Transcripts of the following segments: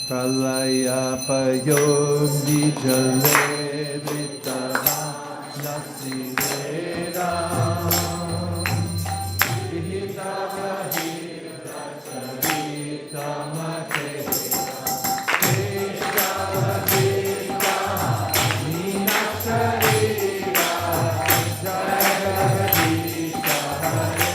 Pralaya Payogi Jale Vitara Nasirera Vihitava Hira Charita Mate Krishna Vita Nina Sharira Jaya Vita Hare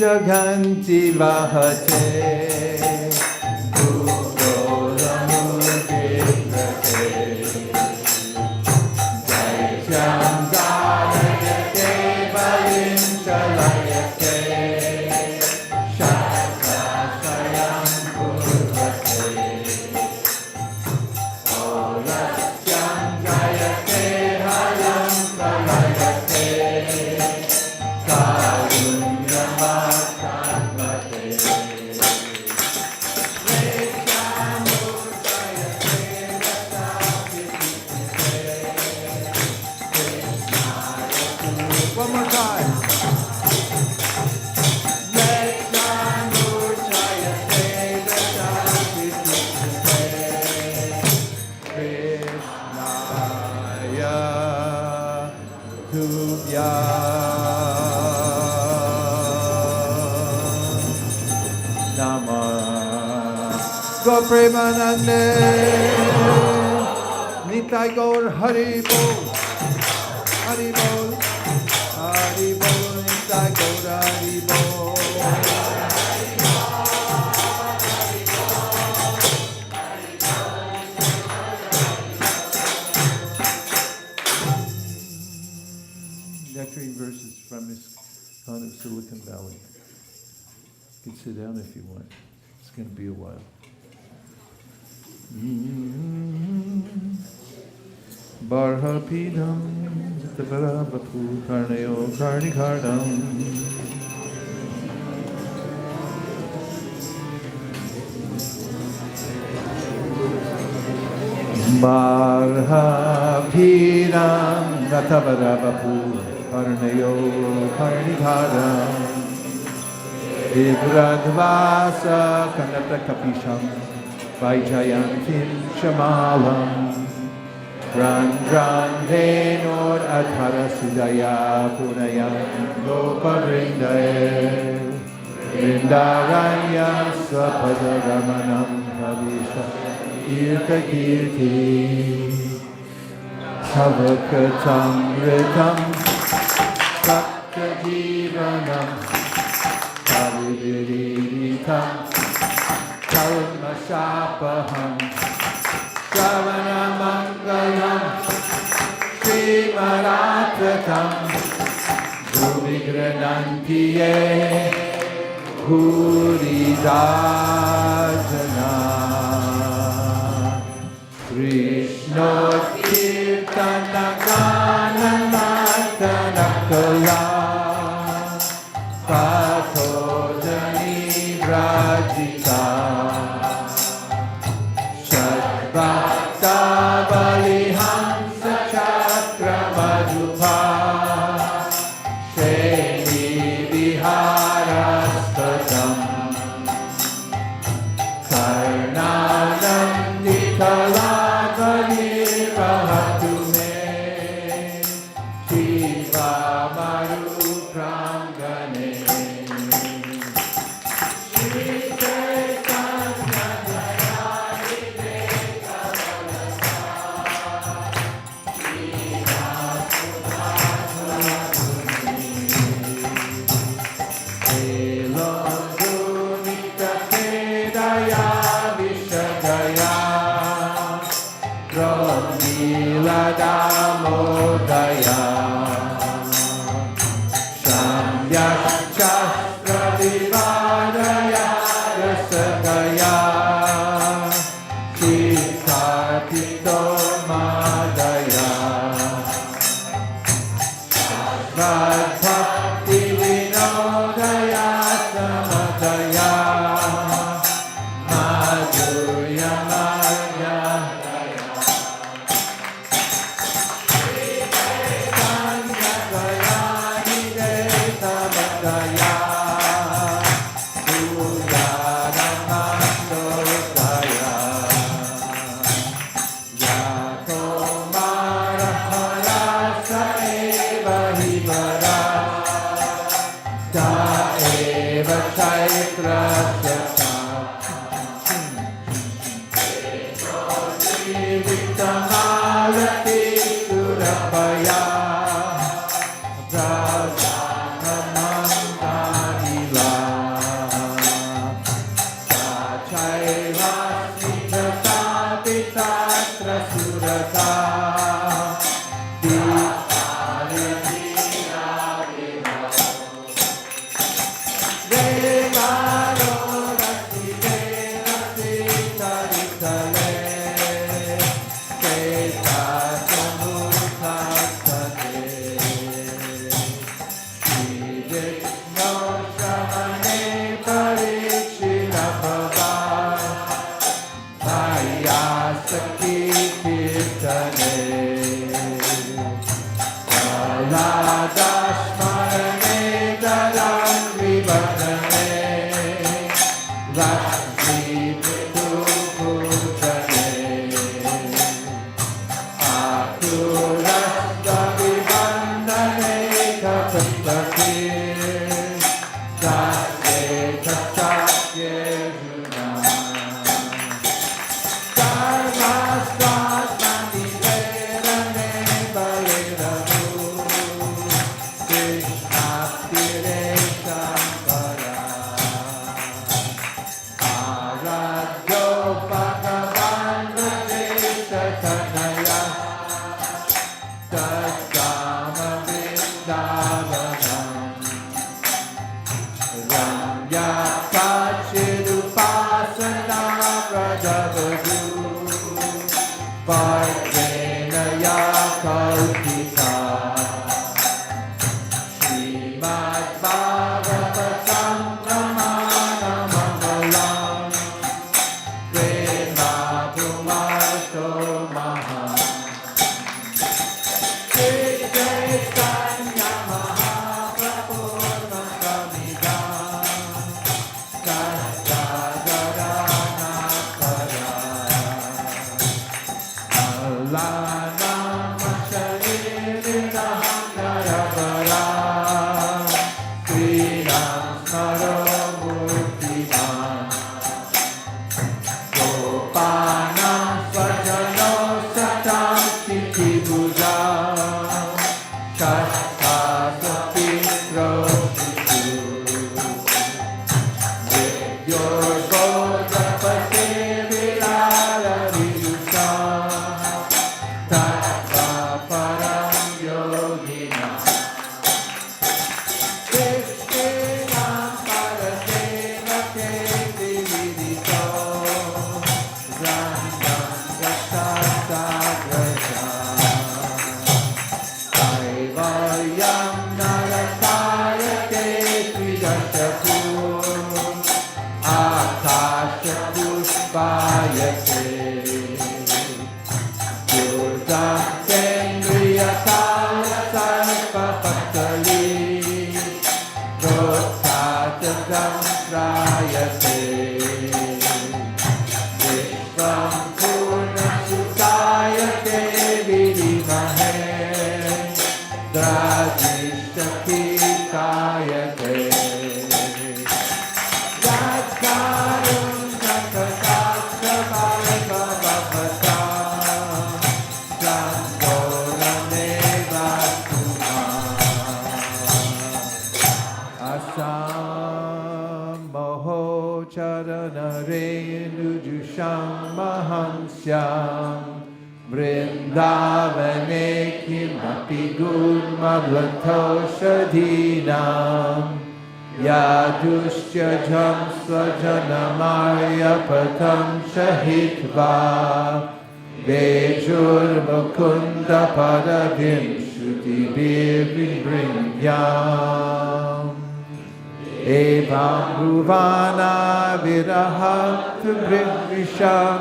Jaganti Vahate Premanande Nitai Gaur Hari Bol Hari Bol Hari Bol Nitai Gaur Hari Bol Lecturing verses from ISKCON of Silicon Valley. You can sit down if you want. It's going to be a while. Barhapidam Tavaravapu Karnayo Karnikardam Barhapidam Tavaravapu Karnayo Karnikardam Vibradvasa Kanatapisham Vaijayantim Shamalam Randrandenor Adhara Sudaya Punayam Lopavrindae Vrindaranya Swapadaramanam Havisha Irta Kirti Havakatam Ritam Sakta Jivanam Kavidiritam Kalmasapaham Sravana Mangalam Srimaratratam Bhumigranantiye Huridajana Krishna Kirtana Gana Natanakala Pathodani Vrajita Bhakta Balihamsa Chakramadhupa Sheni Viharastatam Karnanam Nikalavadivahatu Me Shiva Maru Prangane Damodaya Shamyashastra Vivadaya Rasagaya Chikarpito Madaya Bhakti Vinodaya Samadaya Madhurya Maya Surabaya Vrindavane kimapi gurmablataushadhinam yadushya jam svajanamaya patam shahitva vejur mukunda padavim shruti vibringyam evam bruvana viraha vibringyam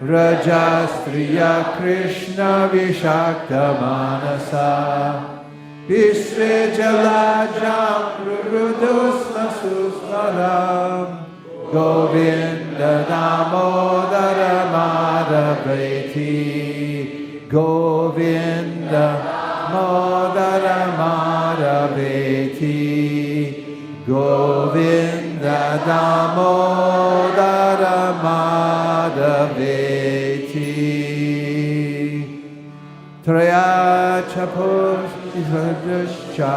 Rajastriya Krishna Vishakta Manasa Visvejalajam Rudusma Susmaram Govinda Damodara Madhaveti Govinda Modara Madhaveti Govinda Damodara Madhaveti Traya Chapushcha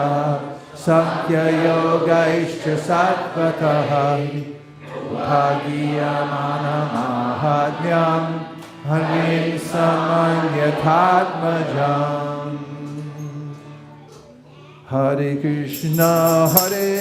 Sankhya Yoga Ishcha Sattvatah Bhagiyamana Mahatmyam Harim Samanyathatmajam Hare Krishna Hare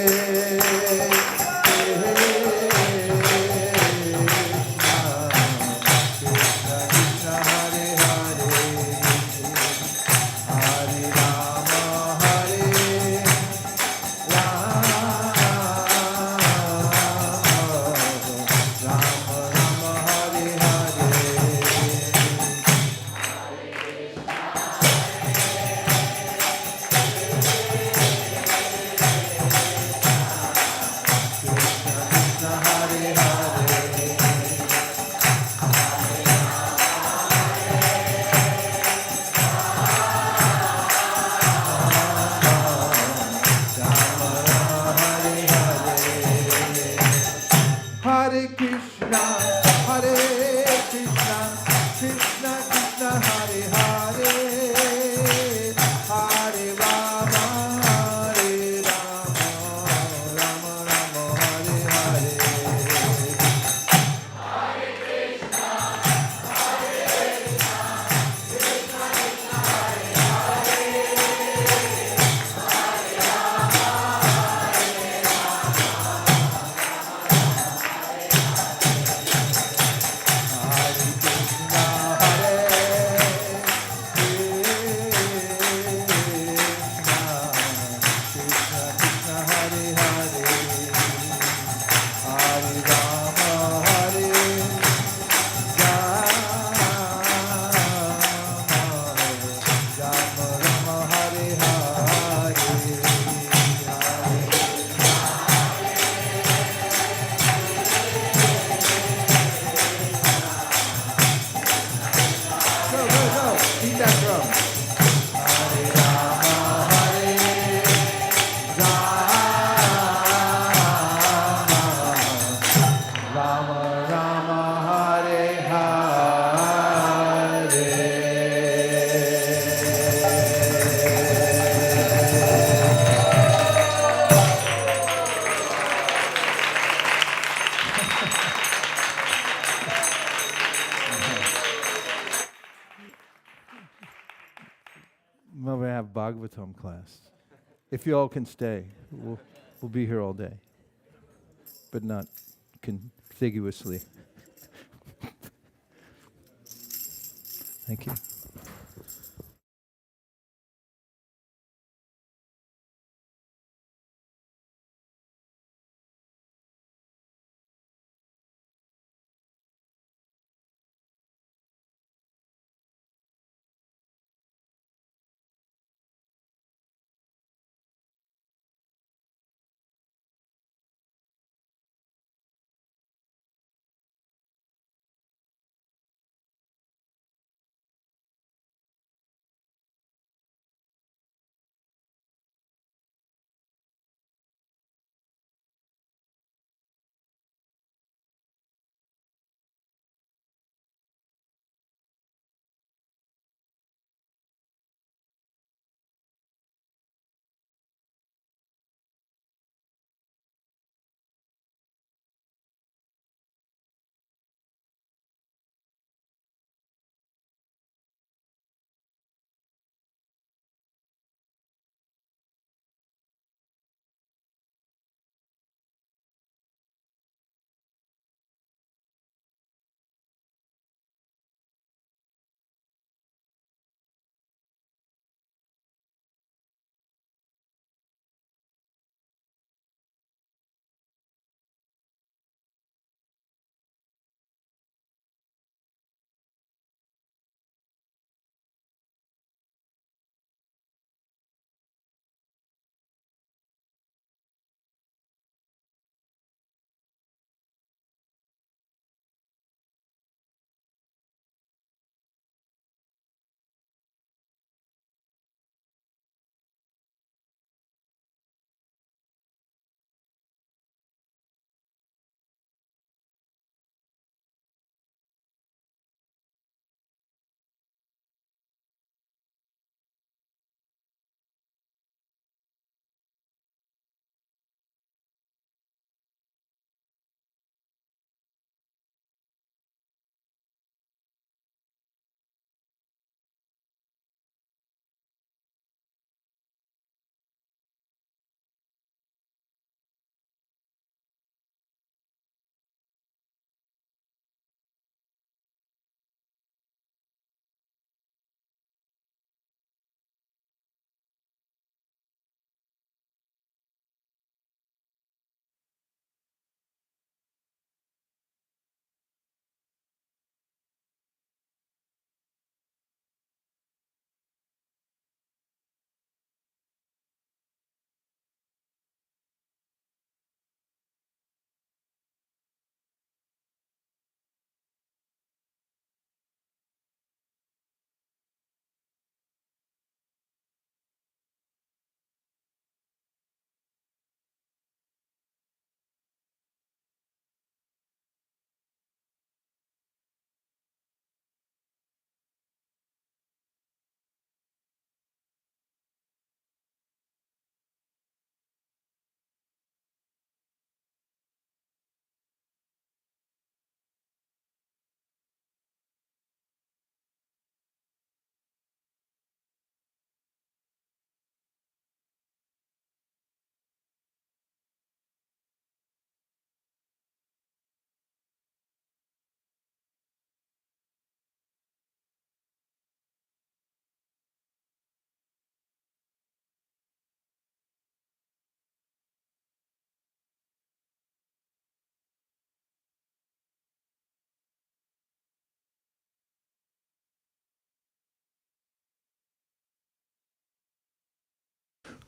Bhagavatam class. If you all can stay, we'll be here all day, but not contiguously. Thank you.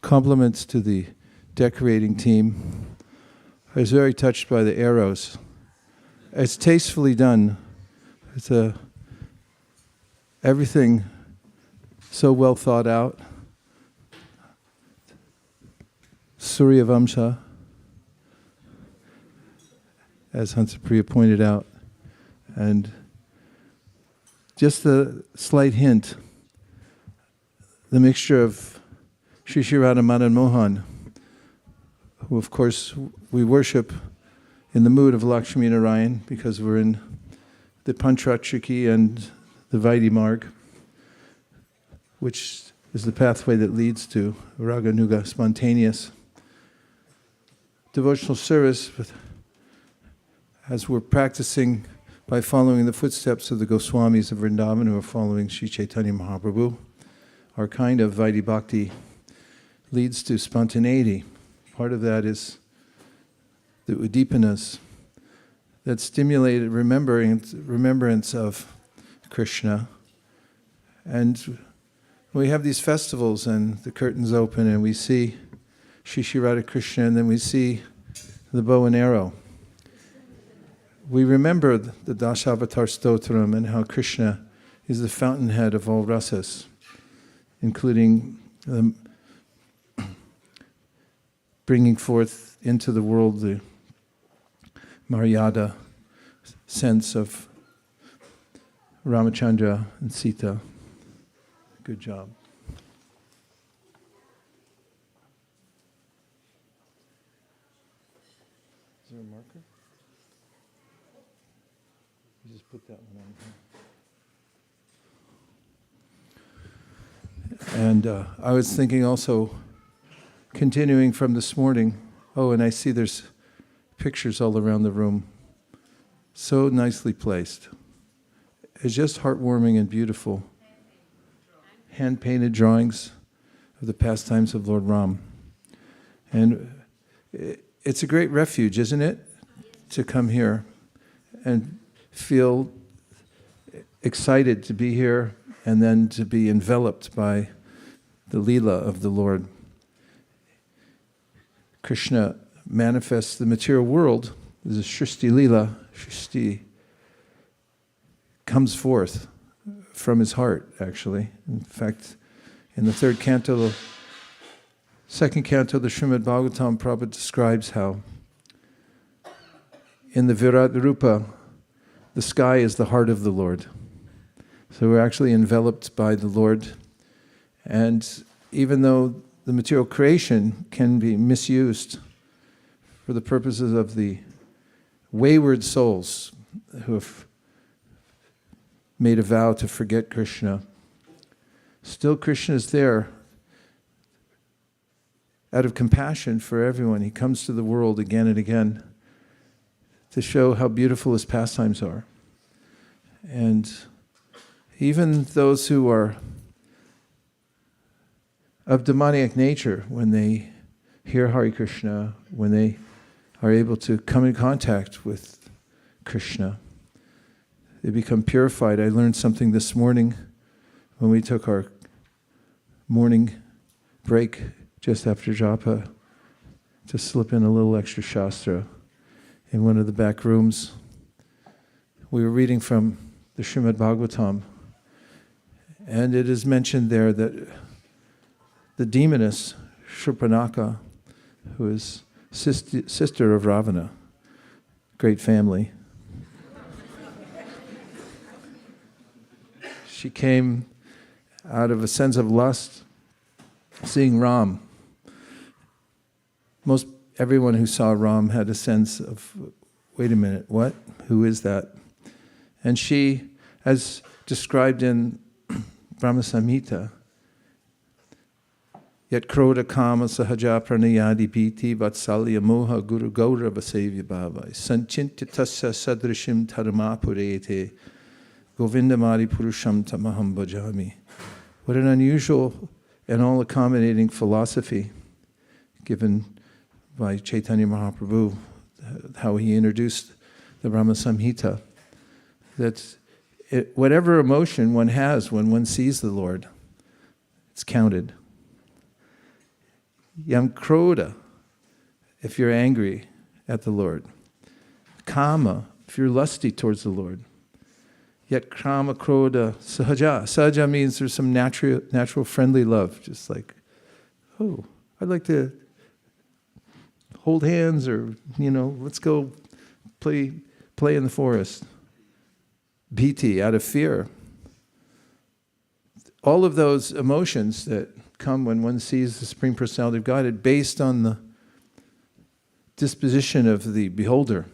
Compliments to the decorating team. I was very touched by the arrows. It's tastefully done. It's everything so well thought out. Surya Vamsha, as Hansapriya pointed out, and just a slight hint, the mixture of Sri Sri Radha Madan Mohan, who of course we worship in the mood of Lakshmi Narayan because we're in the Panchratchiki and the Vaidhi Marg, which is the pathway that leads to Raga Nuga, spontaneous devotional service, as we're practicing by following the footsteps of the Goswamis of Vrindavan who are following Sri Chaitanya Mahaprabhu. Our kind of Vaidhi Bhakti leads to spontaneity. Part of that is the Udipanas that stimulated remembrance of Krishna. And we have these festivals and the curtains open and we see Shri Shri Radha Krishna and then we see the bow and arrow. We remember the Dasavatar Stotram and how Krishna is the fountainhead of all rasas, including bringing forth into the world the Maryada sense of Ramachandra and Sita. Good job. Is there a marker? You just put that one on here. And I was thinking also, continuing from this morning, and I see there's pictures all around the room, so nicely placed. It's just heartwarming and beautiful. Hand-painted drawings of the pastimes of Lord Rama. And it's a great refuge, isn't it? To come here and feel excited to be here and then to be enveloped by the Leela of the Lord. Krishna manifests the material world. There's a Shrishti Leela. Shrishti comes forth from his heart, actually. In fact, in the second canto of the Srimad Bhagavatam, Prabhupada describes how in the Virat Rupa, the sky is the heart of the Lord. So we're actually enveloped by the Lord. And even though the material creation can be misused for the purposes of the wayward souls who have made a vow to forget Krishna, still Krishna is there out of compassion for everyone. He comes to the world again and again to show how beautiful his pastimes are. And even those who are of demoniac nature, when they hear Hare Krishna, when they are able to come in contact with Krishna, they become purified. I learned something this morning when we took our morning break just after japa, to slip in a little extra shastra in one of the back rooms. We were reading from the Srimad Bhagavatam, and it is mentioned there that the demoness, Shurpanaka, who is sister of Ravana, great family, she came out of a sense of lust, seeing Ram. Most everyone who saw Ram had a sense of, wait a minute, what? Who is that? And she, as described in Brahma Samhita, yet kroda kama sahaja pranayadi bhiti vatsalya moha guru gaura vasevya bhavai sanchintya tasya sadrishim dharma purete govindamari purusham tamaham bhajami. What an unusual and all-accommodating philosophy given by Chaitanya Mahaprabhu, how he introduced the Brahma Samhita, that whatever emotion one has when one sees the Lord, it's counted. Yam kroda, if you're angry at the Lord. Kama, if you're lusty towards the Lord. Yet krama kroda sahaja. Sahaja means there's some natural friendly love, just like, oh, I'd like to hold hands, or, let's go play in the forest. Bhiti, out of fear. All of those emotions that come when one sees the Supreme Personality of Godhead, based on the disposition of the beholder,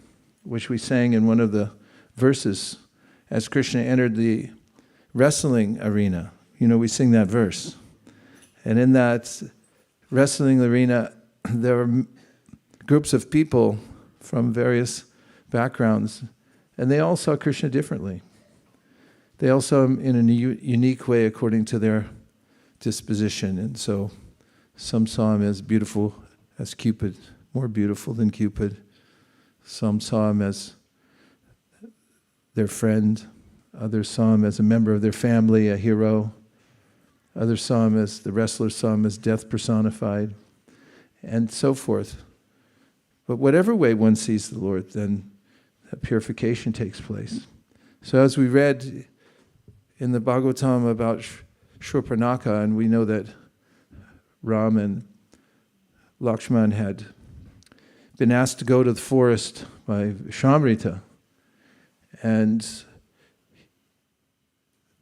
which we sang in one of the verses as Krishna entered the wrestling arena. We sing that verse. And in that wrestling arena, there were groups of people from various backgrounds, and they all saw Krishna differently. They all saw him in a unique way according to their disposition. And so some saw him as beautiful as Cupid, more beautiful than Cupid. Some saw him as their friend. Others saw him as a member of their family, a hero. Others saw him as, the wrestlers saw him as death personified, and so forth. But whatever way one sees the Lord, then that purification takes place. So as we read in the Bhagavatam about Shurpanakha, and we know that Ram and Lakshman had been asked to go to the forest by Shamrita, and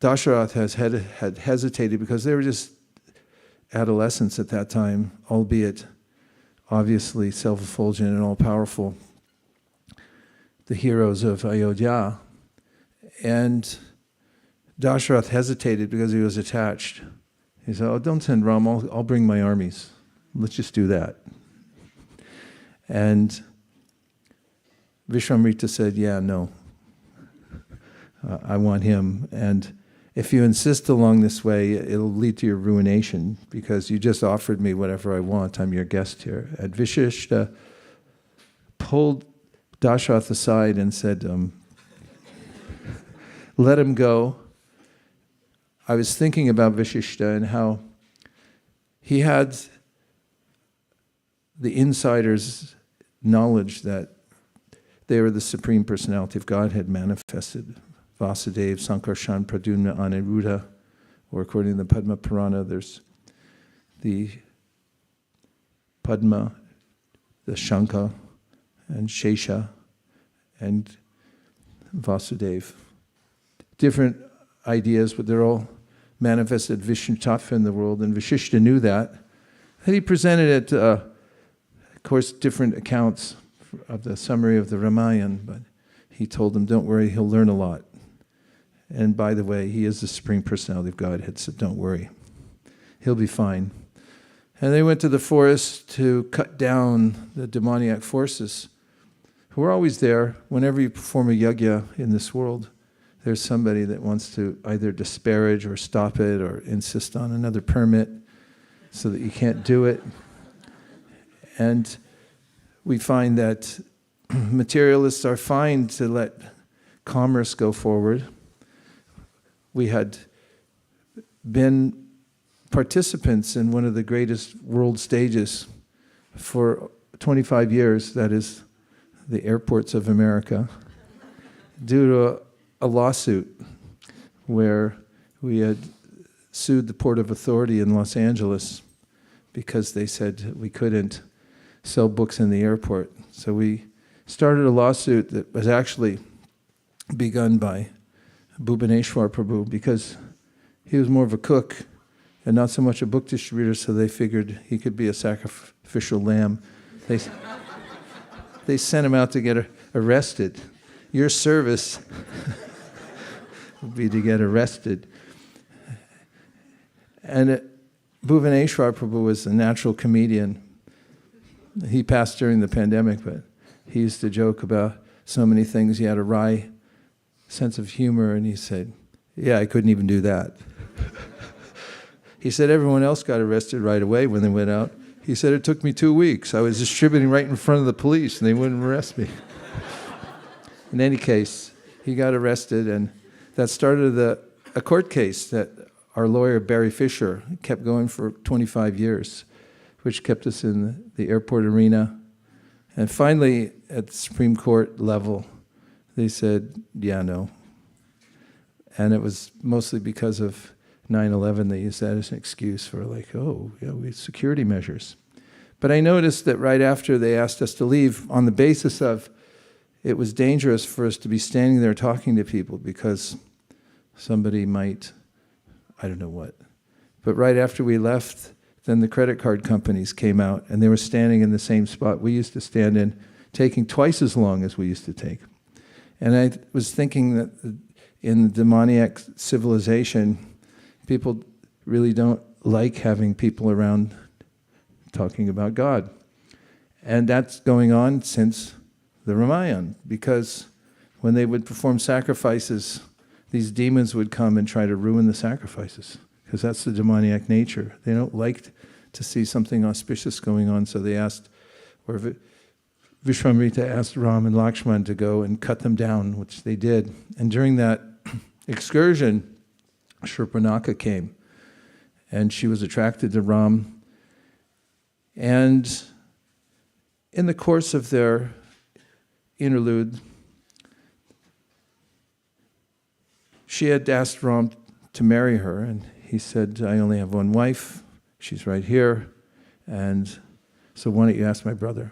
Dasharatha had hesitated because they were just adolescents at that time, albeit obviously self-effulgent and all-powerful, the heroes of Ayodhya. And Dasharatha hesitated because he was attached. He said, "Oh, don't send Ram, I'll bring my armies. Let's just do that." And Vishwamrita said, "Yeah, no. I want him. And if you insist along this way, it'll lead to your ruination because you just offered me whatever I want. I'm your guest here." And Vishishta pulled Dasharatha aside and said, "Let him go." I was thinking about Vishishta and how he had the insider's knowledge that they were the Supreme Personality of Godhead manifested. Vasudeva, Sankarshan, Pradyumna, Aniruddha, or according to the Padma Purana, there's the Padma, the Shankha, and Shesha, and Vasudeva. Different ideas, but they're all manifested Vishnu Tattva in the world, and Vishishta knew that. And he presented it, of course, different accounts of the summary of the Ramayana, but he told them, "Don't worry, he'll learn a lot. And by the way, he is the Supreme Personality of Godhead, so don't worry. He'll be fine." And they went to the forest to cut down the demoniac forces who are always there. Whenever you perform a yajna in this world, there's somebody that wants to either disparage or stop it or insist on another permit so that you can't do it. And we find that materialists are fine to let commerce go forward. We had been participants in one of the greatest world stages for 25 years, that is the airports of America, due to a lawsuit where we had sued the Port of Authority in Los Angeles because they said we couldn't sell books in the airport. So we started a lawsuit that was actually begun by Bhubaneswar Prabhu because he was more of a cook and not so much a book distributor, so they figured he could be a sacrificial lamb. They sent him out to get arrested. Your service would be to get arrested. And Bhubaneswar Prabhu was a natural comedian. He passed during the pandemic, but he used to joke about so many things. He had a wry sense of humor, and he said, "Yeah, I couldn't even do that." He said everyone else got arrested right away when they went out. He said it took me 2 weeks. I was distributing right in front of the police, and they wouldn't arrest me. In any case, he got arrested, and that started a court case that our lawyer, Barry Fisher, kept going for 25 years, which kept us in the airport arena. And finally, at the Supreme Court level, they said, "Yeah, no." And it was mostly because of 9/11. They used that as an excuse for we have security measures. But I noticed that right after they asked us to leave on the basis of it was dangerous for us to be standing there talking to people because somebody might, I don't know what. But right after we left, then the credit card companies came out and they were standing in the same spot we used to stand in, taking twice as long as we used to take. And I was thinking that in the demoniac civilization, people really don't like having people around talking about God. And that's going on since the Ramayana, because when they would perform sacrifices, these demons would come and try to ruin the sacrifices, because that's the demoniac nature. They don't like to see something auspicious going on, so they asked, or Vishwamrita asked Ram and Lakshman to go and cut them down, which they did. And during that excursion, Shurpanakha came, and she was attracted to Ram. And in the course of their interlude, she had asked Ram to marry her, and he said, I only have one wife, she's right here, and so why don't you ask my brother?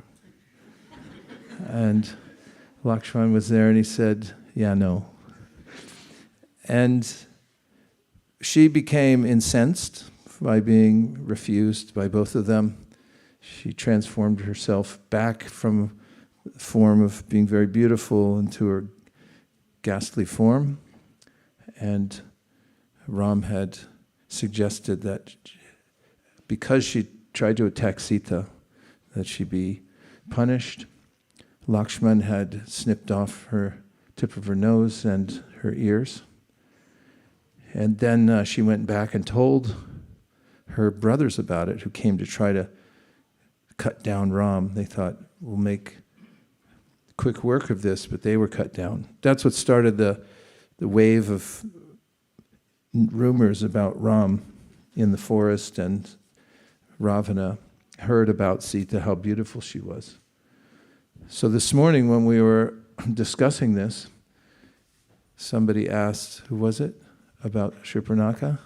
And Lakshman was there, and he said, yeah, no. And she became incensed by being refused by both of them. She transformed herself back from the form of being very beautiful into her ghastly form. And Ram had suggested that because she tried to attack Sita, that she be punished. Lakshman had snipped off her tip of her nose and her ears. And then she went back and told her brothers about it, who came to try to cut down Ram. They thought, we'll make quick work of this, but they were cut down. That's what started the wave of rumors about Ram in the forest, and Ravana heard about Sita, how beautiful she was. So this morning when we were discussing this, somebody asked, who was it, about Shurpanakha,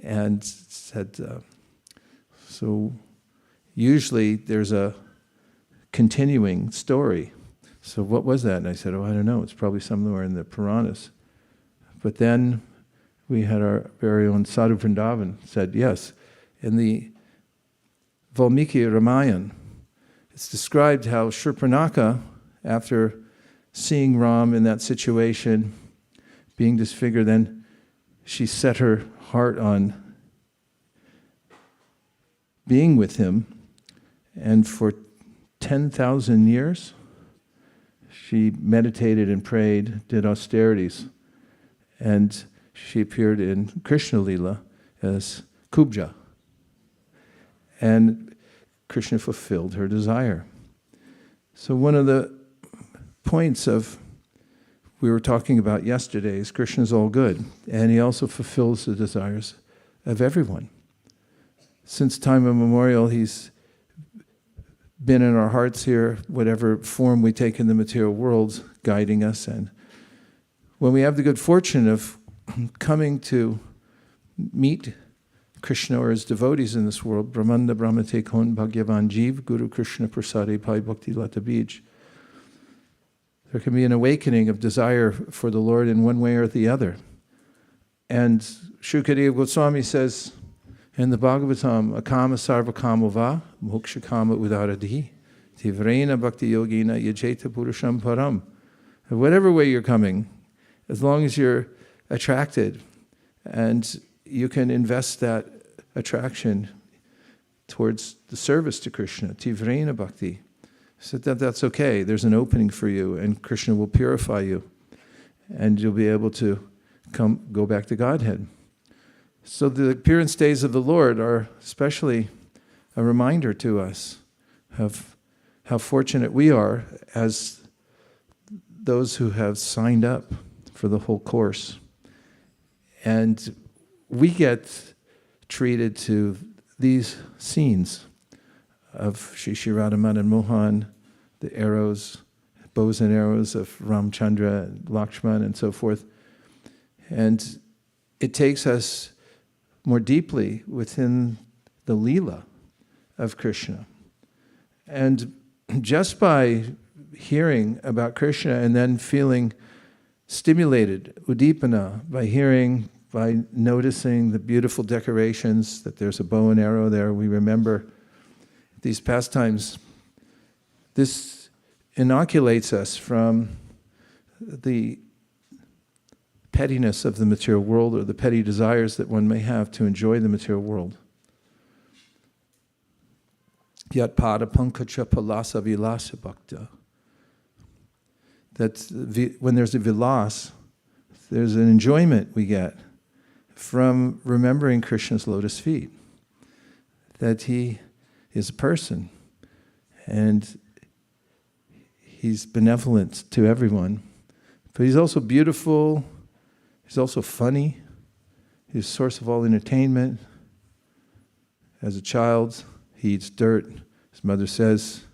and said, so usually there's a continuing story. So what was that? And I said, I don't know, it's probably somewhere in the Puranas. But then we had our very own Sadhu Vrindavan said, yes, in the Valmiki Ramayana, it's described how Shurpanakha, after seeing Ram in that situation, being disfigured, then she set her heart on being with him, and for 10,000 years, she meditated and prayed, did austerities, and she appeared in Krishna Lila as Kubja. And Krishna fulfilled her desire. So one of the points of we were talking about yesterday is Krishna's all good, and he also fulfills the desires of everyone. Since time immemorial, he's been in our hearts here, whatever form we take in the material world, guiding us. And when we have the good fortune of coming to meet Krishna or his devotees in this world, Brahmanda Brahmate Kon Bhagyavan Jeev Guru Krishna Prasade Pai Bhakti Lata Bij, there can be an awakening of desire for the Lord in one way or the other. And Shukadeva Goswami says in the Bhagavatam, Akama Sarva Kama Va, Moksha Kama Udaradi, Tivrena Bhakti Yogina Yajeta Purusham Param. Whatever way you're coming, as long as you're attracted and you can invest that attraction towards the service to Krishna, Tivrena Bhakti, so that's okay. There's an opening for you, and Krishna will purify you, and you'll be able to go back to Godhead. So the appearance days of the Lord are especially a reminder to us of how fortunate we are as those who have signed up for the whole course. And we get treated to these scenes of Shri Shri Radhaman and Mohan, the arrows, bows and arrows of Ramachandra and Lakshman and so forth. And it takes us more deeply within the Leela of Krishna. And just by hearing about Krishna and then feeling stimulated, udipana, by noticing the beautiful decorations, that there's a bow and arrow there, we remember these pastimes. This inoculates us from the pettiness of the material world or the petty desires that one may have to enjoy the material world. Yat pada pankacha palasa vilasa bhakta. That when there's a vilas, there's an enjoyment we get from remembering Krishna's lotus feet. That he is a person and he's benevolent to everyone. But he's also beautiful, he's also funny, he's a source of all entertainment. As a child, he eats dirt. His mother says,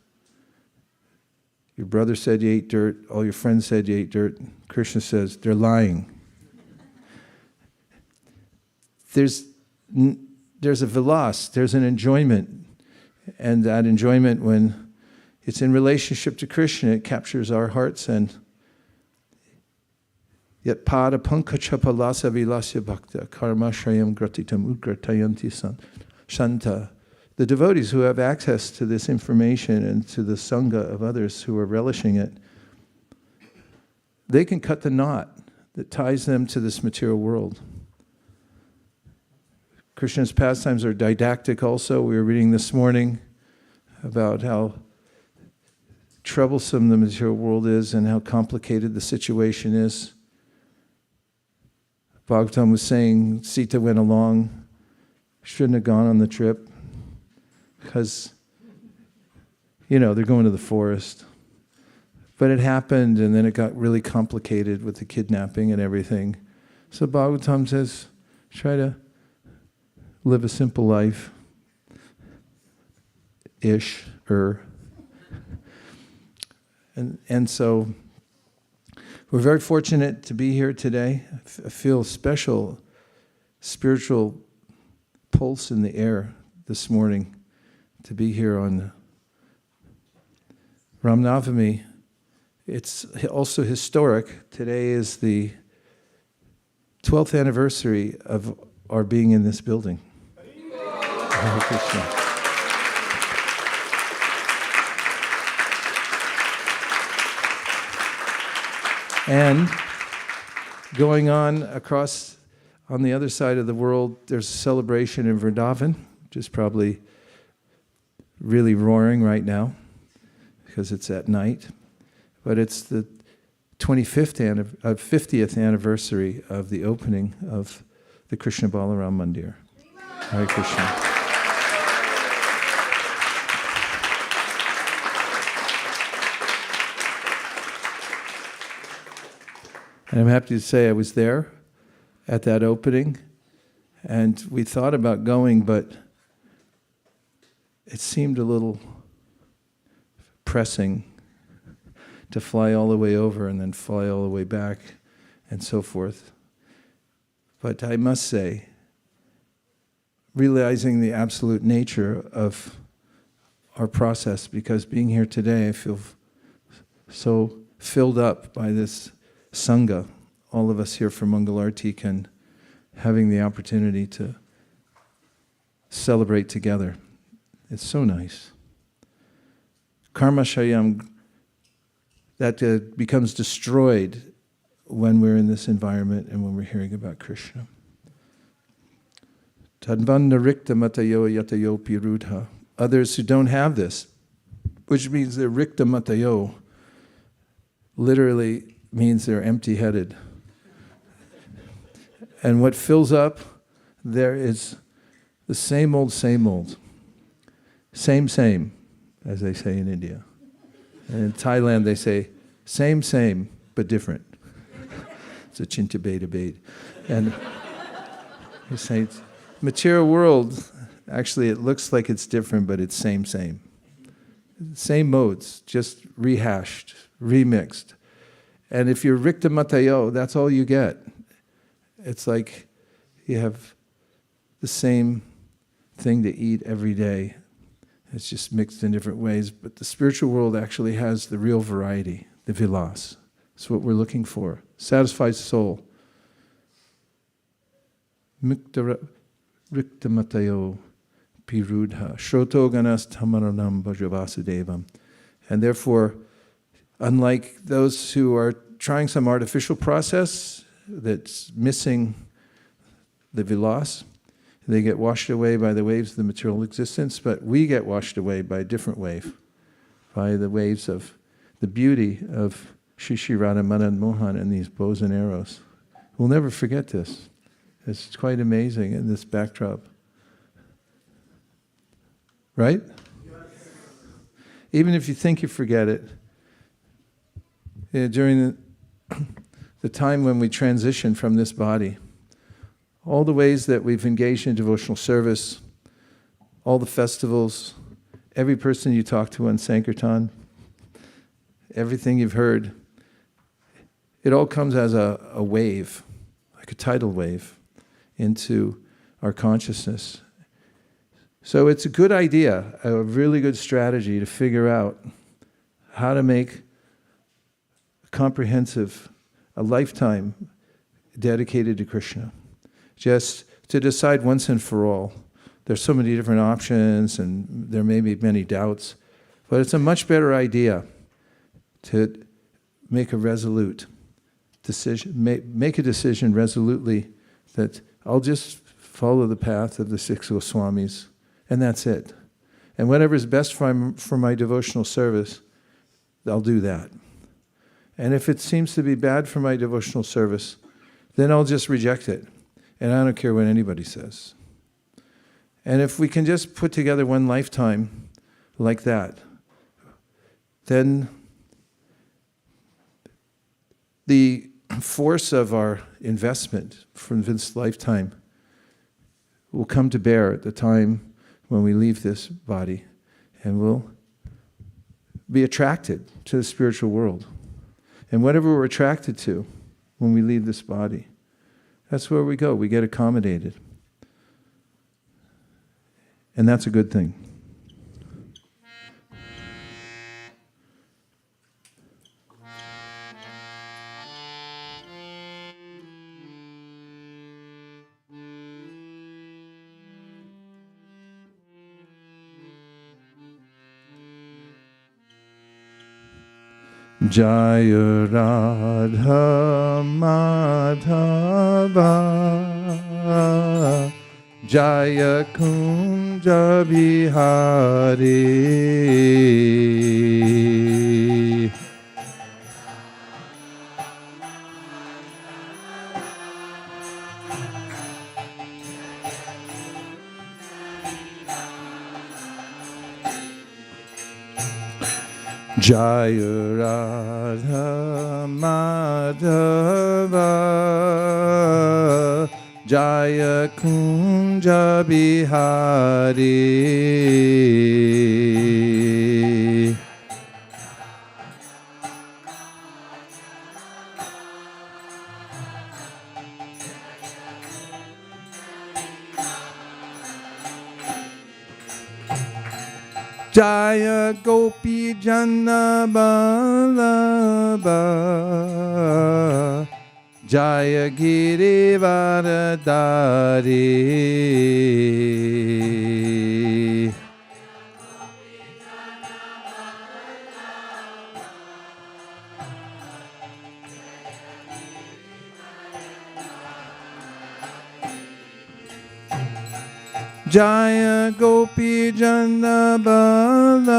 your brother said you ate dirt, all your friends said you ate dirt. Krishna says, they're lying. There's a vilas, there's an enjoyment. And that enjoyment, when it's in relationship to Krishna, it captures our hearts. And yet pada pankacha palasa vilasya bhakta karmashrayam gratitam ugratayanti shanta. The devotees who have access to this information and to the sangha of others who are relishing it, they can cut the knot that ties them to this material world. Krishna's pastimes are didactic also. We were reading this morning about how troublesome the material world is and how complicated the situation is. Bhagavatam was saying Sita went along, shouldn't have gone on the trip because, they're going to the forest. But it happened, and then it got really complicated with the kidnapping and everything. So Bhagavatam says, try to live a simple life, and so we're very fortunate to be here today. I feel a special spiritual pulse in the air this morning to be here on Ram Navami. It's also historic. Today is the 12th anniversary of our being in this building. Hare Krishna. And going on across on the other side of the world, there's a celebration in Vrindavan, which is probably really roaring right now because it's at night. But it's the 50th anniversary of the opening of the Krishna Balaram Mandir. Hare Krishna. And I'm happy to say I was there at that opening, and we thought about going, but it seemed a little pressing to fly all the way over and then fly all the way back and so forth. But I must say, realizing the absolute nature of our process, because being here today, I feel so filled up by this Sangha, all of us here from Mangalartik, and having the opportunity to celebrate together. It's so nice. Karma Shayam, that becomes destroyed when we're in this environment and when we're hearing about Krishna. Tadvanda rikta matayo yatayo pirudha. Others who don't have this, which means they're rikta matayo, literally means they're empty-headed. And what fills up there is the same old, same, as they say in India. And in Thailand they say, same, but different. It's a chintabeda. And they say, material world, actually it looks like it's different, but it's same. Same modes, just rehashed, remixed. And if you're rikta matayo, that's all you get. It's like you have the same thing to eat every day. It's just mixed in different ways. But the spiritual world actually has the real variety, the vilas. That's what we're looking for. Satisfied soul. Rikta matayo pirudha. Shroto ganas tamaranam bhajavasudevam. And therefore, unlike those who are trying some artificial process that's missing the vilas. They get washed away by the waves of the material existence, but we get washed away by a different wave, by the waves of the beauty of Shri Shri Radha Madan Mohan and these bows and arrows. We'll never forget this. It's quite amazing in this backdrop. Right? Even if you think you forget it, during the time when we transition from this body, all the ways that we've engaged in devotional service, all the festivals, every person you talk to on Sankirtan, everything you've heard, it all comes as a wave, like a tidal wave, into our consciousness. So it's a good idea, a really good strategy to figure out how to make comprehensive, a lifetime dedicated to Krishna. Just to decide once and for all. There's so many different options and there may be many doubts, but it's a much better idea to make a resolute decision, make a decision resolutely that I'll just follow the path of the six Goswamis, and that's it. And whatever is best for my devotional service, I'll do that. And if it seems to be bad for my devotional service, then I'll just reject it. And I don't care what anybody says. And if we can just put together one lifetime like that, then the force of our investment from this lifetime will come to bear at the time when we leave this body, and we'll be attracted to the spiritual world. And whatever we're attracted to when we leave this body, that's where we go. We get accommodated. And that's a good thing. Jaya Radha Madhava Jaya Kunja Bihari Jaya Radha Madhava Jaya Kunja Bihari Jaya Gopi Jana Vallabha Jaya Girivardhari Jaya Gopi Jana Vallabha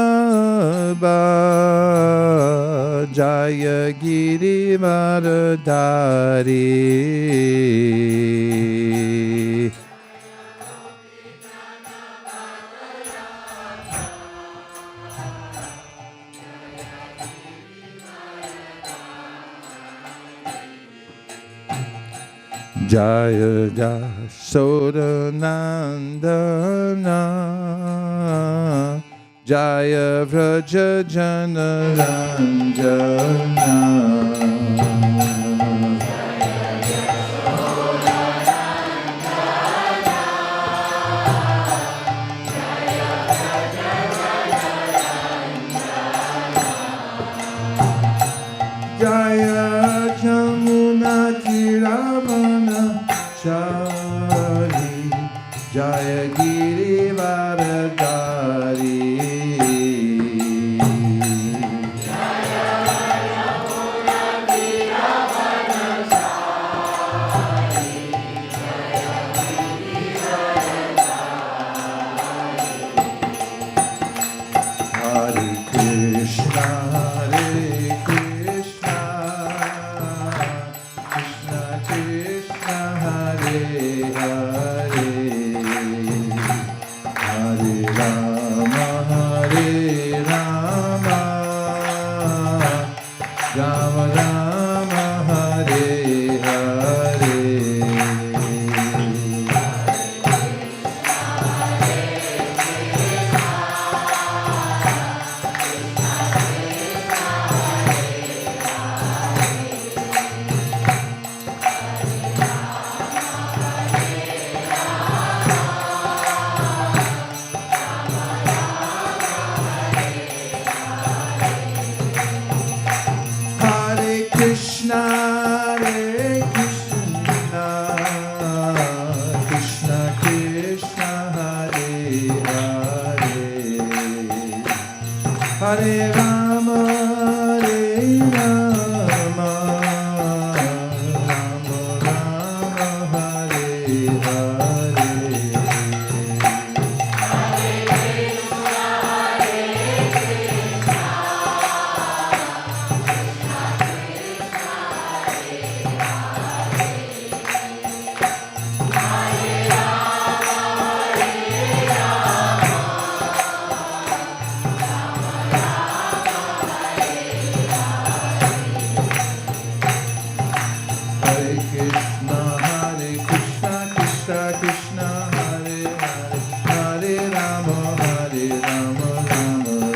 Jaya Girivardhari Jaya Jasoda Nandana Jaya Vraja Jana Ranjana Jaya Jamuna Tiravana Chari Jaya Girivardhari Jaya Jamuna Krishna, Hare Krishna, Krishna Krishna, Hare Hare, Hare Rama, Hare Rama, Rama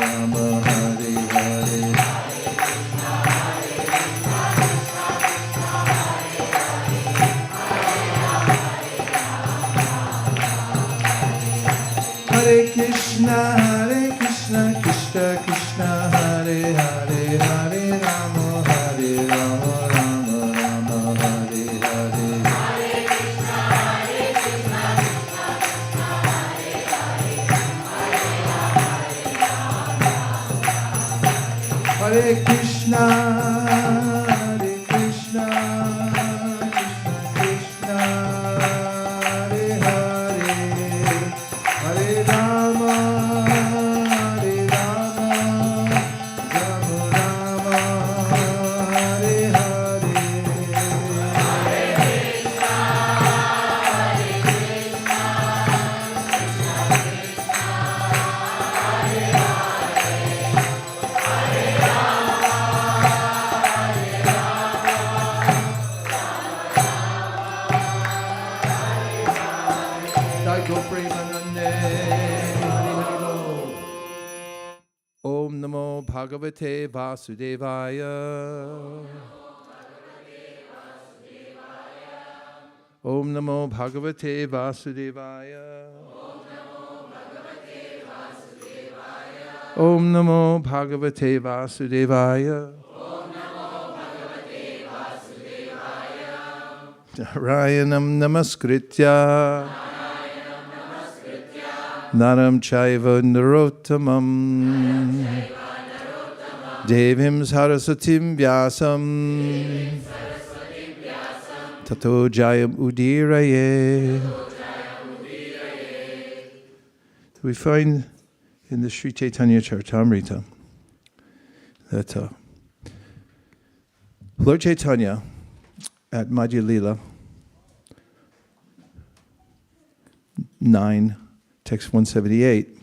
Rama, Hare Hare. Hare Krishna, Hare Krishna, Krishna Krishna, Hare Hare, Hare Rama, Hare Rama, Rama Rama, Hare Hare. Hare Krishna, Hare Krishna, Krishna Krishna, Hare Hare, Hare Rama, Hare Rama, Rama Rama, Hare Hare. Jai Go Premanande, Hari Hari Bol. Om Namo Bhagavate Vasudevaya. Om Namo Bhagavate Vasudevaya. Om Namo Bhagavate Vasudevaya. Narayanam Namaskritya Naram Chaiva Narottamam Devim Sarasatim Vyasam Tato Jayam Udiraye. We find in the Sri Chaitanya Charitamrita that Lord Chaitanya at Madhya Lila 9, text 178,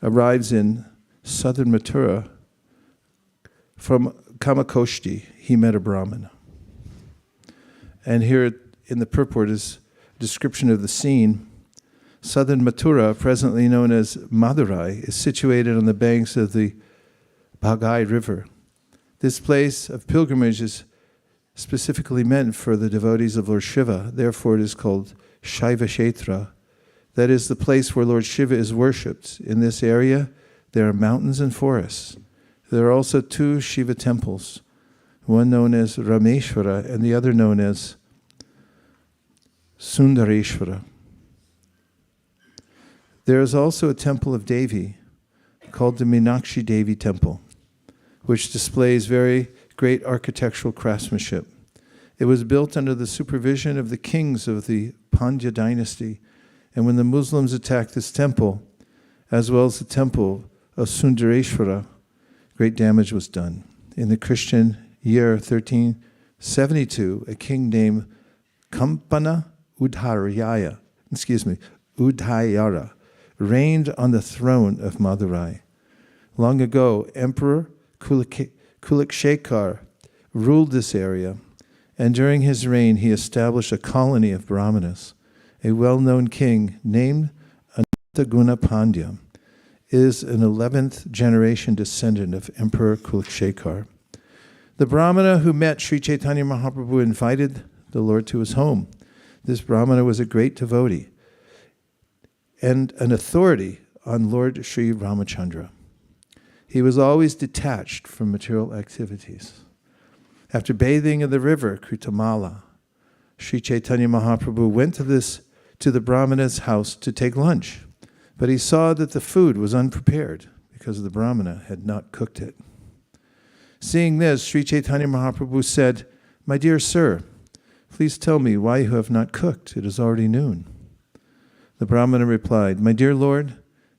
arrives in southern Mathura. From Kamakoshti, he met a Brahmana. And here in the purport is a description of the scene. Southern Mathura, presently known as Madurai, is situated on the banks of the Bhagai River. This place of pilgrimage is specifically meant for the devotees of Lord Shiva. Therefore, it is called Shaiva Kshetra. That is the place where Lord Shiva is worshipped. In this area, there are mountains and forests. There are also 2 Shiva temples, one known as Rameshwara and the other known as Sundareshwara. There is also a temple of Devi called the Meenakshi Devi Temple, which displays very great architectural craftsmanship. It was built under the supervision of the kings of the Pandya dynasty, and when the Muslims attacked this temple, as well as the temple of Sundareshwara, great damage was done. In the Christian year 1372, a king named Kampana Udayara reigned on the throne of Madurai. Long ago, Emperor Kulikshekar ruled this area, and during his reign he established a colony of Brahmanas. A well-known king named Anantaguna Pandya is an 11th generation descendant of Emperor Kulikshekar. The Brahmana who met Sri Chaitanya Mahaprabhu invited the Lord to his home. This Brahmana was a great devotee and an authority on Lord Sri Ramachandra. He was always detached from material activities. After bathing in the river Kritamala, Sri Chaitanya Mahaprabhu went to the Brahmana's house to take lunch, but he saw that the food was unprepared because the Brahmana had not cooked it. Seeing this, Sri Chaitanya Mahaprabhu said, "My dear sir, please tell me why you have not cooked. It is already noon." The Brahmana replied, "My dear Lord,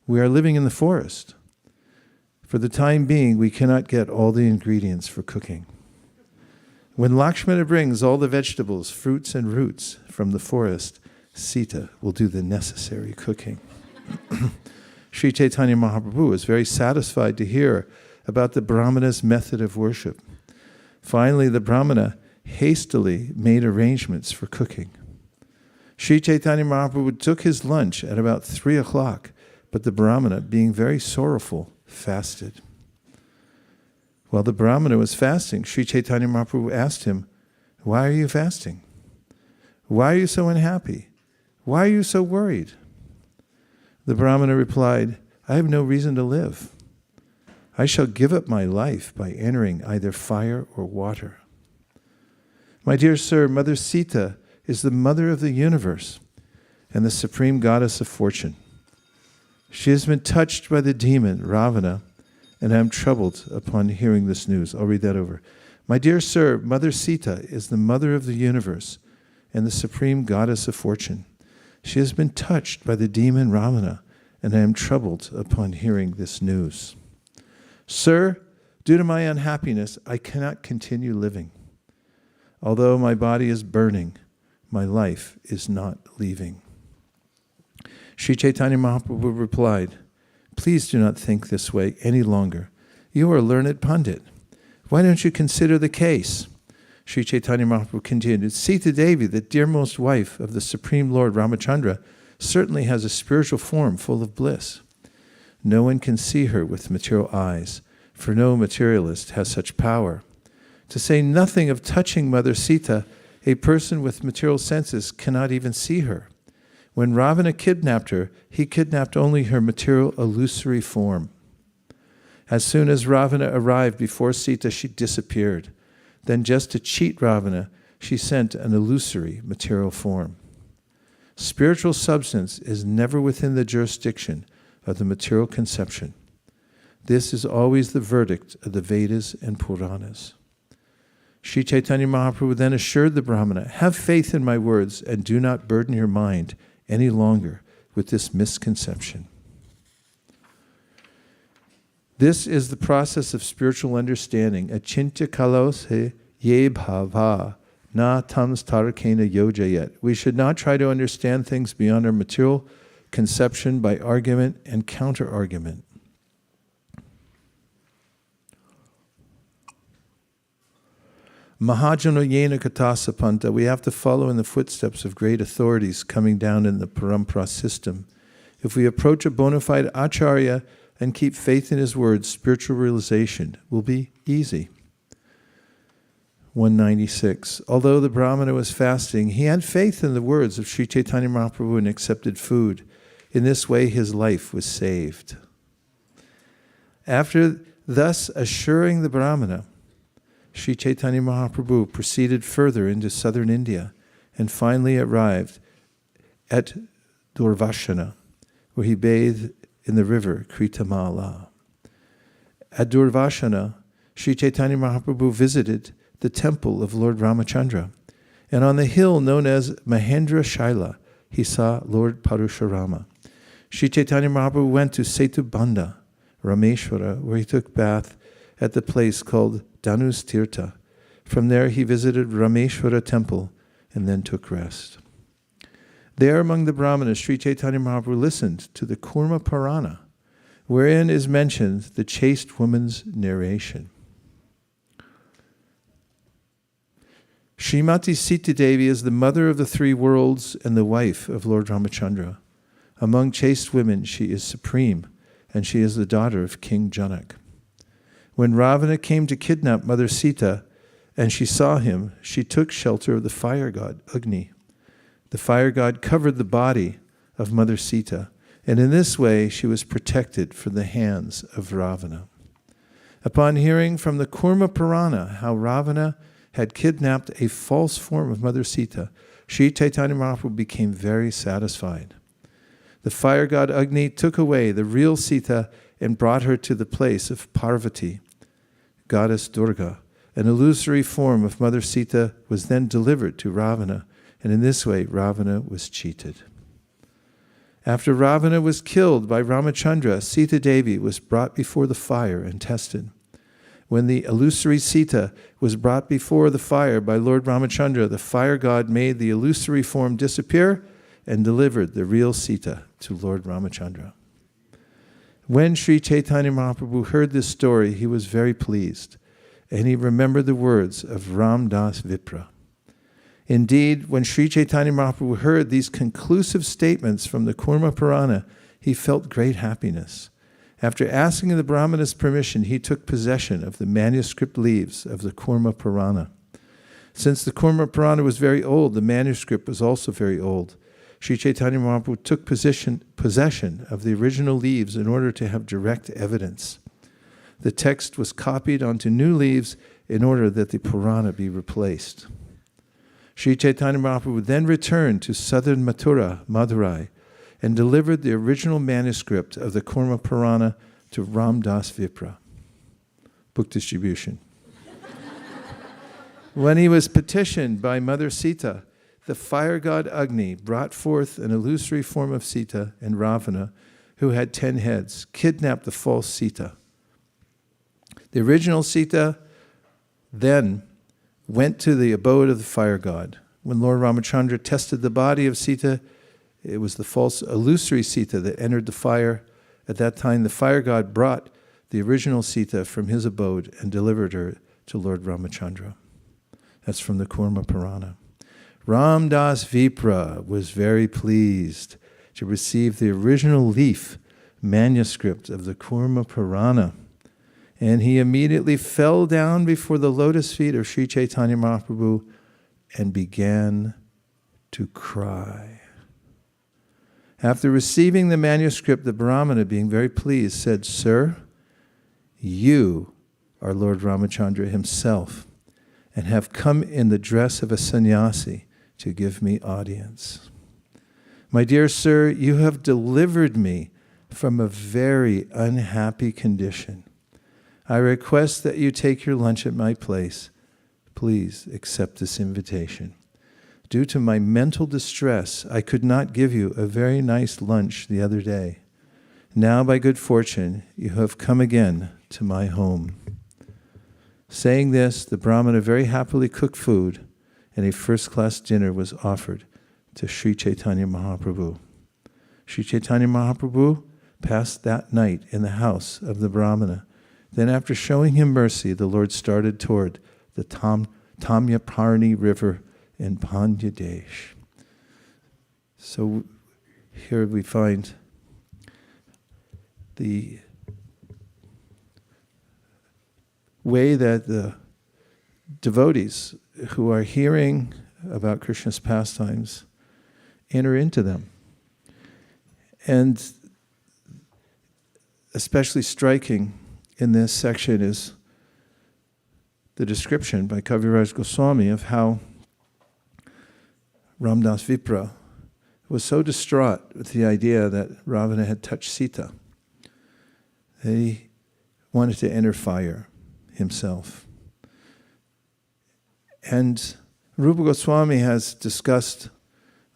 we are living in the forest. For the time being, we cannot get all the ingredients for cooking. When Lakshmana brings all the vegetables, fruits, and roots from the forest, Sita will do the necessary cooking." Sri Chaitanya Mahaprabhu was very satisfied to hear about the Brahmana's method of worship. Finally, the Brahmana hastily made arrangements for cooking. Sri Chaitanya Mahaprabhu took his lunch at about 3 o'clock, but the Brahmana, being very sorrowful, fasted. While the Brahmana was fasting, Sri Chaitanya Mahaprabhu asked him, "Why are you fasting? Why are you so unhappy? Why are you so worried?" The Brahmana replied, "I have no reason to live. I shall give up my life by entering either fire or water. My dear sir, Mother Sita is the mother of the universe and the supreme goddess of fortune. She has been touched by the demon Ravana, and I am troubled upon hearing this news." I'll read that over. "My dear sir, Mother Sita is the mother of the universe and the supreme goddess of fortune. She has been touched by the demon Ravana, and I am troubled upon hearing this news. Sir, due to my unhappiness, I cannot continue living. Although my body is burning, my life is not leaving." Sri Chaitanya Mahaprabhu replied, "Please do not think this way any longer. You are a learned Pandit. Why don't you consider the case?" Sri Chaitanya Mahaprabhu continued, "Sita Devi, the dearmost wife of the Supreme Lord Ramachandra, certainly has a spiritual form full of bliss. No one can see her with material eyes, for no materialist has such power. To say nothing of touching Mother Sita, a person with material senses cannot even see her. When Ravana kidnapped her, he kidnapped only her material illusory form. As soon as Ravana arrived before Sita, she disappeared. Then just to cheat Ravana, she sent an illusory material form. Spiritual substance is never within the jurisdiction of the material conception. This is always the verdict of the Vedas and Puranas." Sri Chaitanya Mahaprabhu then assured the Brahmana, "Have faith in my words and do not burden your mind any longer with this misconception." This is the process of spiritual understanding. Achintya kalos ye bhava na tams tarakena yojayet. We should not try to understand things beyond our material conception by argument and counter-argument. Mahajana yena katasapanta. We have to follow in the footsteps of great authorities coming down in the parampara system. If we approach a bona fide acharya and keep faith in his words, spiritual realization will be easy. 196. Although the Brahmana was fasting, he had faith in the words of Sri Chaitanya Mahaprabhu and accepted food. In this way, his life was saved. After thus assuring the Brahmana, Sri Chaitanya Mahaprabhu proceeded further into southern India and finally arrived at Durvashana, where he bathed in the river Kritamala. At Durvashana, Sri Chaitanya Mahaprabhu visited the temple of Lord Ramachandra, and on the hill known as Mahendra Shaila, he saw Lord Parashurama. Sri Chaitanya Mahaprabhu went to Setubandha, Rameshwara, where he took bath at the place called Danus Tirtha. From there he visited Rameshwara temple and then took rest. There among the Brahmanas, Sri Chaitanya Mahaprabhu listened to the Kurma Purana, wherein is mentioned the chaste woman's narration. Srimati Sita Devi is the mother of the three worlds and the wife of Lord Ramachandra. Among chaste women, she is supreme, and she is the daughter of King Janak. When Ravana came to kidnap Mother Sita, and she saw him, she took shelter of the fire god, Agni. The fire god covered the body of Mother Sita, and in this way she was protected from the hands of Ravana. Upon hearing from the Kurma Purana how Ravana had kidnapped a false form of Mother Sita, Sri Chaitanya Mahaprabhu became very satisfied. The fire god Agni took away the real Sita and brought her to the place of Parvati, goddess Durga. An illusory form of Mother Sita was then delivered to Ravana, and in this way Ravana was cheated. After Ravana was killed by Ramachandra, Sita Devi was brought before the fire and tested. When the illusory Sita was brought before the fire by Lord Ramachandra, the fire god made the illusory form disappear and delivered the real Sita to Lord Ramachandra. When Sri Chaitanya Mahaprabhu heard this story, he was very pleased, and he remembered the words of Ramdas Vipra. Indeed, when Sri Chaitanya Mahaprabhu heard these conclusive statements from the Kurma Purana, he felt great happiness. After asking the Brahmana's permission, he took possession of the manuscript leaves of the Kurma Purana. Since the Kurma Purana was very old, the manuscript was also very old. Sri Chaitanya Mahaprabhu took possession of the original leaves in order to have direct evidence. The text was copied onto new leaves in order that the Purana be replaced. Sri Chaitanya Mahaprabhu then returned to southern Madurai, and delivered the original manuscript of the Kurma Purana to Ramdas Vipra. Book distribution. When he was petitioned by Mother Sita, the fire god Agni brought forth an illusory form of Sita, and Ravana, who had 10 heads, kidnapped the false Sita. The original Sita then went to the abode of the fire god. When Lord Ramachandra tested the body of Sita, it was the false illusory Sita that entered the fire. At that time, the fire god brought the original Sita from his abode and delivered her to Lord Ramachandra. That's from the Kurma Purana. Ramdas Vipra was very pleased to receive the original leaf manuscript of the Kurma Purana, and he immediately fell down before the lotus feet of Sri Chaitanya Mahaprabhu and began to cry. After receiving the manuscript, the Brahmana, being very pleased, said, "Sir, you are Lord Ramachandra himself, and have come in the dress of a sannyasi to give me audience. My dear sir, you have delivered me from a very unhappy condition. I request that you take your lunch at my place. Please accept this invitation. Due to my mental distress, I could not give you a very nice lunch the other day. Now, by good fortune, you have come again to my home." Saying this, the Brahmana very happily cooked food, and a first-class dinner was offered to Sri Chaitanya Mahaprabhu. Sri Chaitanya Mahaprabhu passed that night in the house of the Brahmana. Then, after showing him mercy, the Lord started toward the Tamyaparni River in Bangladesh. So here we find the way that the devotees who are hearing about Krishna's pastimes enter into them. And especially striking in this section is the description by Kaviraj Goswami of how Ramdas Vipra was so distraught with the idea that Ravana had touched Sita that he wanted to enter fire himself. And Rupa Goswami has discussed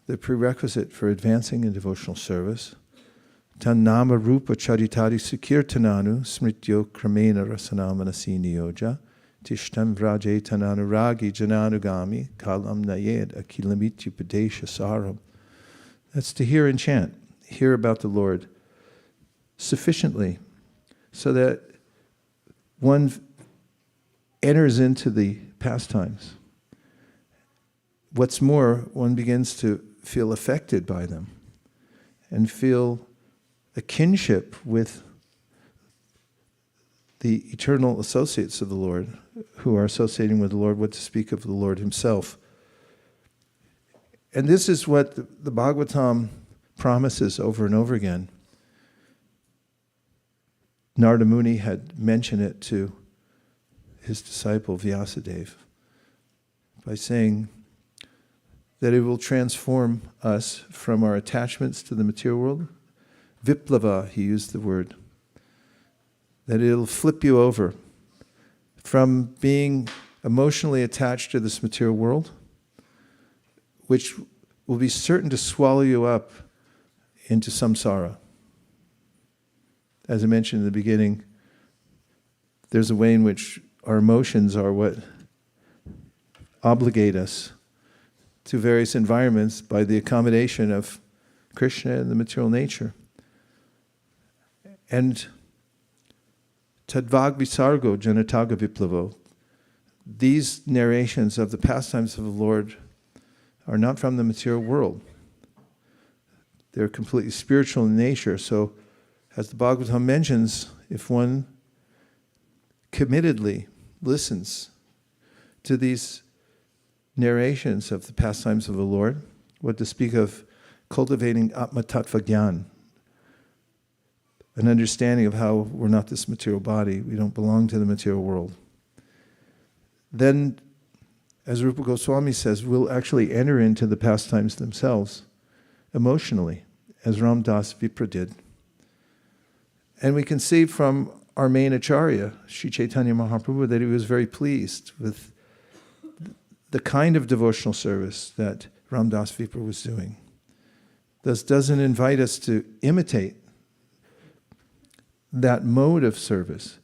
the prerequisite for advancing in devotional service. Tan nama rupa charitari sukirtananu smrityo kramena rasanamanasi niyoja tishtam vraje tananuragi jananugami kalam nayed akilamityupadesha saram. That's to hear and chant, hear about the Lord sufficiently so that one enters into the pastimes. What's more, one begins to feel affected by them and feel a kinship with the eternal associates of the Lord who are associating with the Lord, what to speak of the Lord himself. And this is what the Bhagavatam promises over and over again. Narada Muni had mentioned it to his disciple Vyasadeva. by saying that it will transform us from our attachments to the material world. Viplava, he used the word. That it'll flip you over from being emotionally attached to this material world, which will be certain to swallow you up into samsara. As I mentioned in the beginning, there's a way in which our emotions are what obligate us to various environments by the accommodation of Krishna and the material nature. And Tadvag Visargo Janataga Viplavo, these narrations of the pastimes of the Lord are not from the material world. They're completely spiritual in nature. So, as the Bhagavatam mentions, if one committedly listens to these narrations of the pastimes of the Lord, what to speak of cultivating Atma Tattva Gyan, an understanding of how we're not this material body, we don't belong to the material world. Then, as Rupa Goswami says, we'll actually enter into the pastimes themselves emotionally, as Ramdas Vipra did. And we can see from our main Acharya, Sri Chaitanya Mahaprabhu, that he was very pleased with the kind of devotional service that Ramdas Vipra was doing. This doesn't invite us to imitate that mode of service,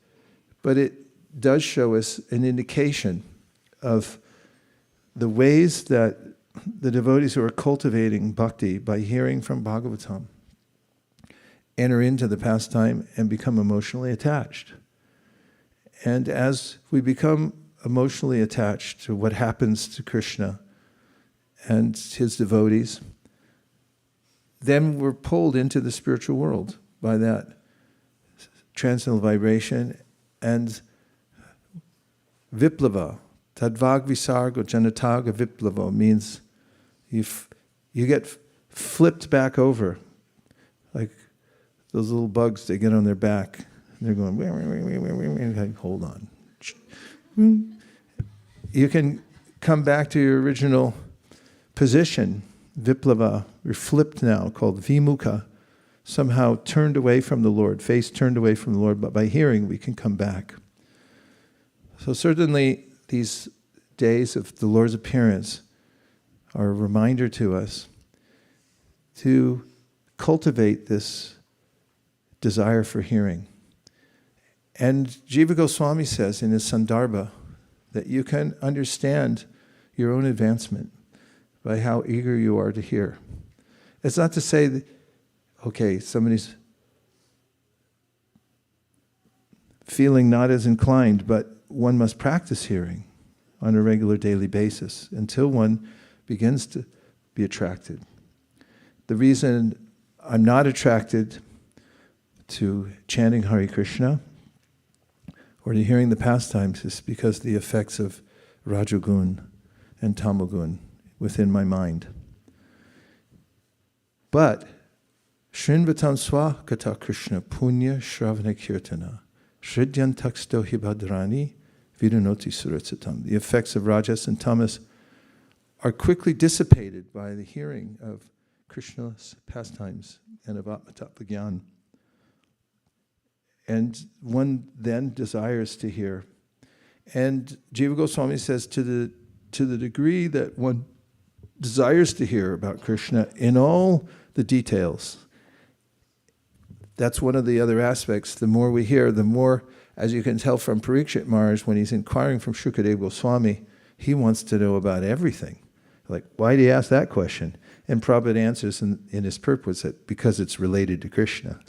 but it does show us an indication of the ways that the devotees who are cultivating bhakti by hearing from Bhagavatam enter into the pastime and become emotionally attached. And as we become emotionally attached to what happens to Krishna and his devotees, then we're pulled into the spiritual world by that transcendental vibration. And Viplava, Tadvag Visargo Janataga Viplava, means you get flipped back over, like those little bugs, they get on their back, and they're going, like, hold on. You can come back to your original position, Viplava, you're flipped now, called Vimukha, somehow turned away from the Lord, face turned away from the Lord, but by hearing we can come back. So certainly these days of the Lord's appearance are a reminder to us to cultivate this desire for hearing. And Jiva Goswami says in his Sandarbha that you can understand your own advancement by how eager you are to hear. It's not to say that, okay, somebody's feeling not as inclined, but one must practice hearing on a regular daily basis until one begins to be attracted. The reason I'm not attracted to chanting Hare Krishna or to hearing the pastimes is because the effects of Rajogun and Tamogun within my mind. But Shrinvatam Swa Kata Krishna Punya Shravana Kirtana Shridyan Taksto Hibadrani Vidunoti Suratsatam. The effects of Rajas and Tamas are quickly dissipated by the hearing of Krishna's pastimes and of Atma Tattva Gyan. And one then desires to hear. And Jiva Goswami says to the degree that one desires to hear about Krishna in all the details, that's one of the other aspects. The more we hear, the more, as you can tell from Parikshit Maharaj, when he's inquiring from Shukadeva Goswami, he wants to know about everything. Like, why do you ask that question? And Prabhupada answers in his purport that because it's related to Krishna.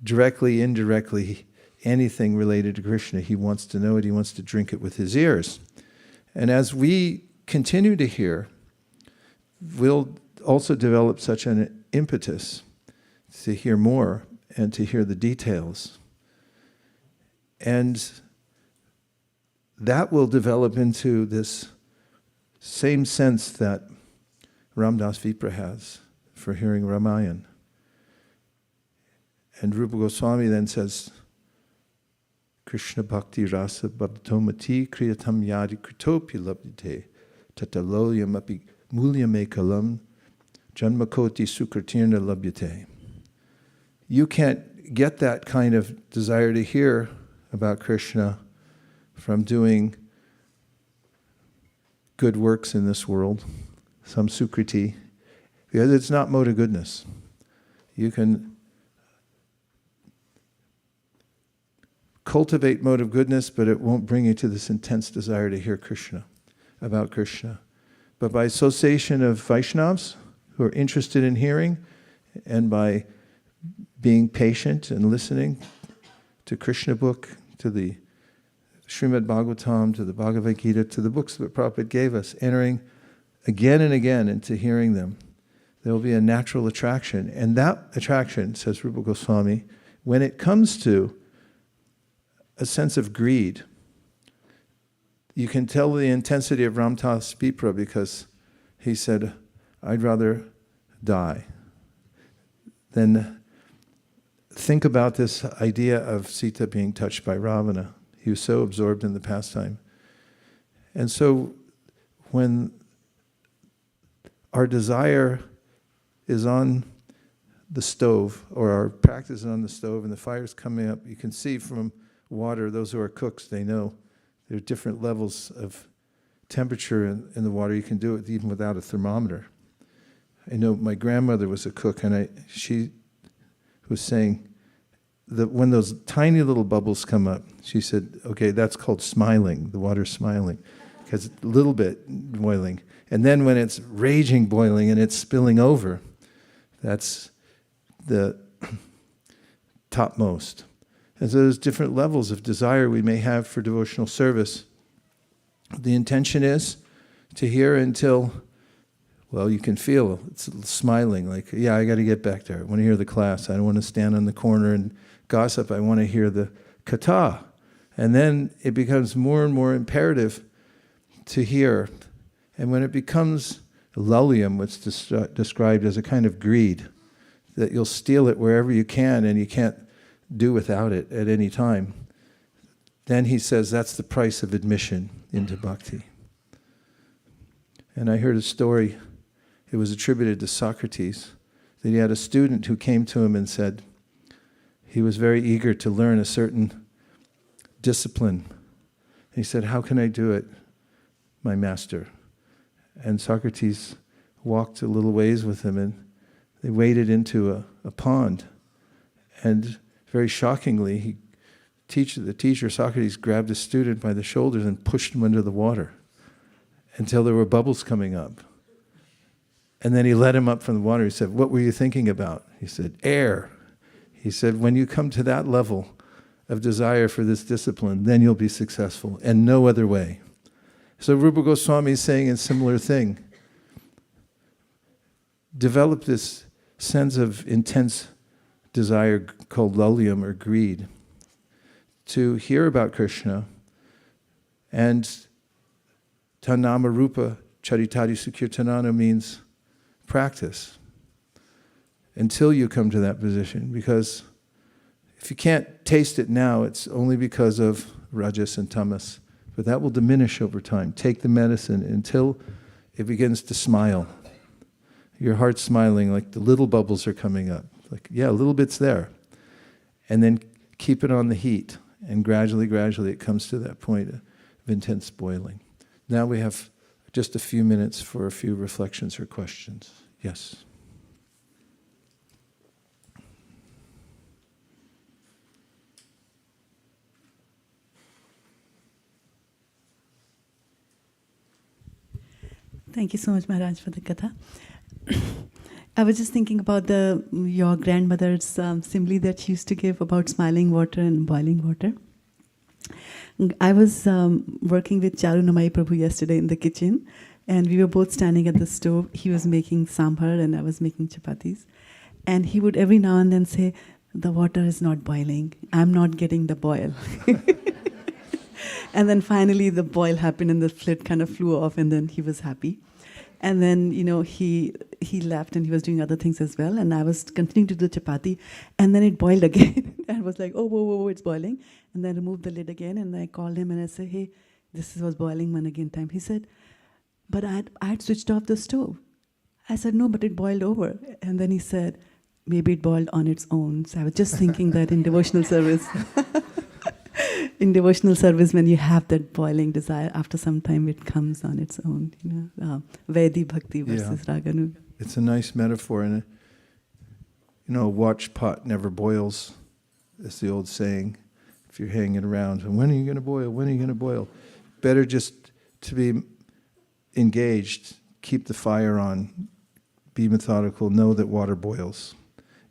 Directly, indirectly, anything related to Krishna, he wants to know it, he wants to drink it with his ears. And as we continue to hear, we'll also develop such an impetus to hear more and to hear the details. And that will develop into this same sense that Ramdas Vipra has for hearing Ramayana. And Rupa Goswami then says, Krishna Bhakti Rasa Babdomati Kriyatam Yadi Kritopi Labdite tataloyam api mulyamekalam janmakoti sukritirna labhyate. You can't get that kind of desire to hear about Krishna from doing good works in this world, some sukriti, because it's not mode of goodness. You can cultivate mode of goodness, but it won't bring you to this intense desire to hear Krishna, about Krishna. But by association of Vaishnavas who are interested in hearing, and by being patient and listening to Krishna book, to the Srimad Bhagavatam, to the Bhagavad Gita, to the books that Prabhupada gave us, entering again and again into hearing them, there will be a natural attraction. And that attraction, says Rupa Goswami, when it comes to a sense of greed, you can tell the intensity of Ramdas Vipra because he said, I'd rather die than think about this idea of Sita being touched by Ravana. He was so absorbed in the pastime. And so when our desire is on the stove, or our practice is on the stove and the fire's coming up, you can see from water, those who are cooks, they know there are different levels of temperature in the water. You can do it even without a thermometer. I know my grandmother was a cook, and she was saying that when those tiny little bubbles come up, she said, okay, that's called smiling, the water's smiling, because it's a little bit boiling. And then when it's raging boiling and it's spilling over, that's the topmost. And so there's different levels of desire we may have for devotional service. The intention is to hear until, well, you can feel it's smiling, like, yeah, I got to get back there. I want to hear the class. I don't want to stand on the corner and gossip. I want to hear the katha. And then it becomes more and more imperative to hear. And when it becomes lulium, what's described as a kind of greed, that you'll steal it wherever you can and you can't do without it at any time, then he says that's the price of admission into bhakti. And I heard a story, it was attributed to Socrates, that he had a student who came to him and said he was very eager to learn a certain discipline. And he said, how can I do it, my master? And Socrates walked a little ways with him, and they waded into a pond. And very shockingly, the teacher, Socrates, grabbed the student by the shoulders and pushed him under the water until there were bubbles coming up. And then he let him up from the water. He said, what were you thinking about? He said, air. He said, when you come to that level of desire for this discipline, then you'll be successful, and no other way. So Rupa Goswami is saying a similar thing. Develop this sense of intense desire called lulium or greed to hear about Krishna, and Tanama Rupa Charitari Sukirtanana means practice until you come to that position, because if you can't taste it now, it's only because of rajas and tamas, but that will diminish over time. Take the medicine until it begins to smile. Your heart's smiling, like the little bubbles are coming up. Like, yeah, a little bit's there. And then keep it on the heat. And gradually it comes to that point of intense boiling. Now we have just a few minutes for a few reflections or questions. Yes? Thank you so much, Maharaj, for the katha. I was just thinking about your grandmother's simile that she used to give about smiling water and boiling water. I was working with Charu Namai Prabhu yesterday in the kitchen, and we were both standing at the stove. He was making sambar and I was making chapatis. And he would every now and then say, the water is not boiling. I'm not getting the boil. And then finally the boil happened and the flit kind of flew off, and then he was happy. And then, he left and he was doing other things as well. And I was continuing to do chapati, and then it boiled again. And I was like, oh, whoa, it's boiling. And then I removed the lid again, and I called him and I said, hey, this was boiling one again time. He said, but I had switched off the stove. I said, no, but it boiled over. And then he said, maybe it boiled on its own. So I was just thinking that in devotional service, when you have that boiling desire, after some time it comes on its own. Vaidhi Bhakti versus Raganuga. It's a nice metaphor. And, a watch pot never boils. That's the old saying. If you're hanging around, when are you going to boil? When are you going to boil? Better just to be engaged, keep the fire on, be methodical, know that water boils,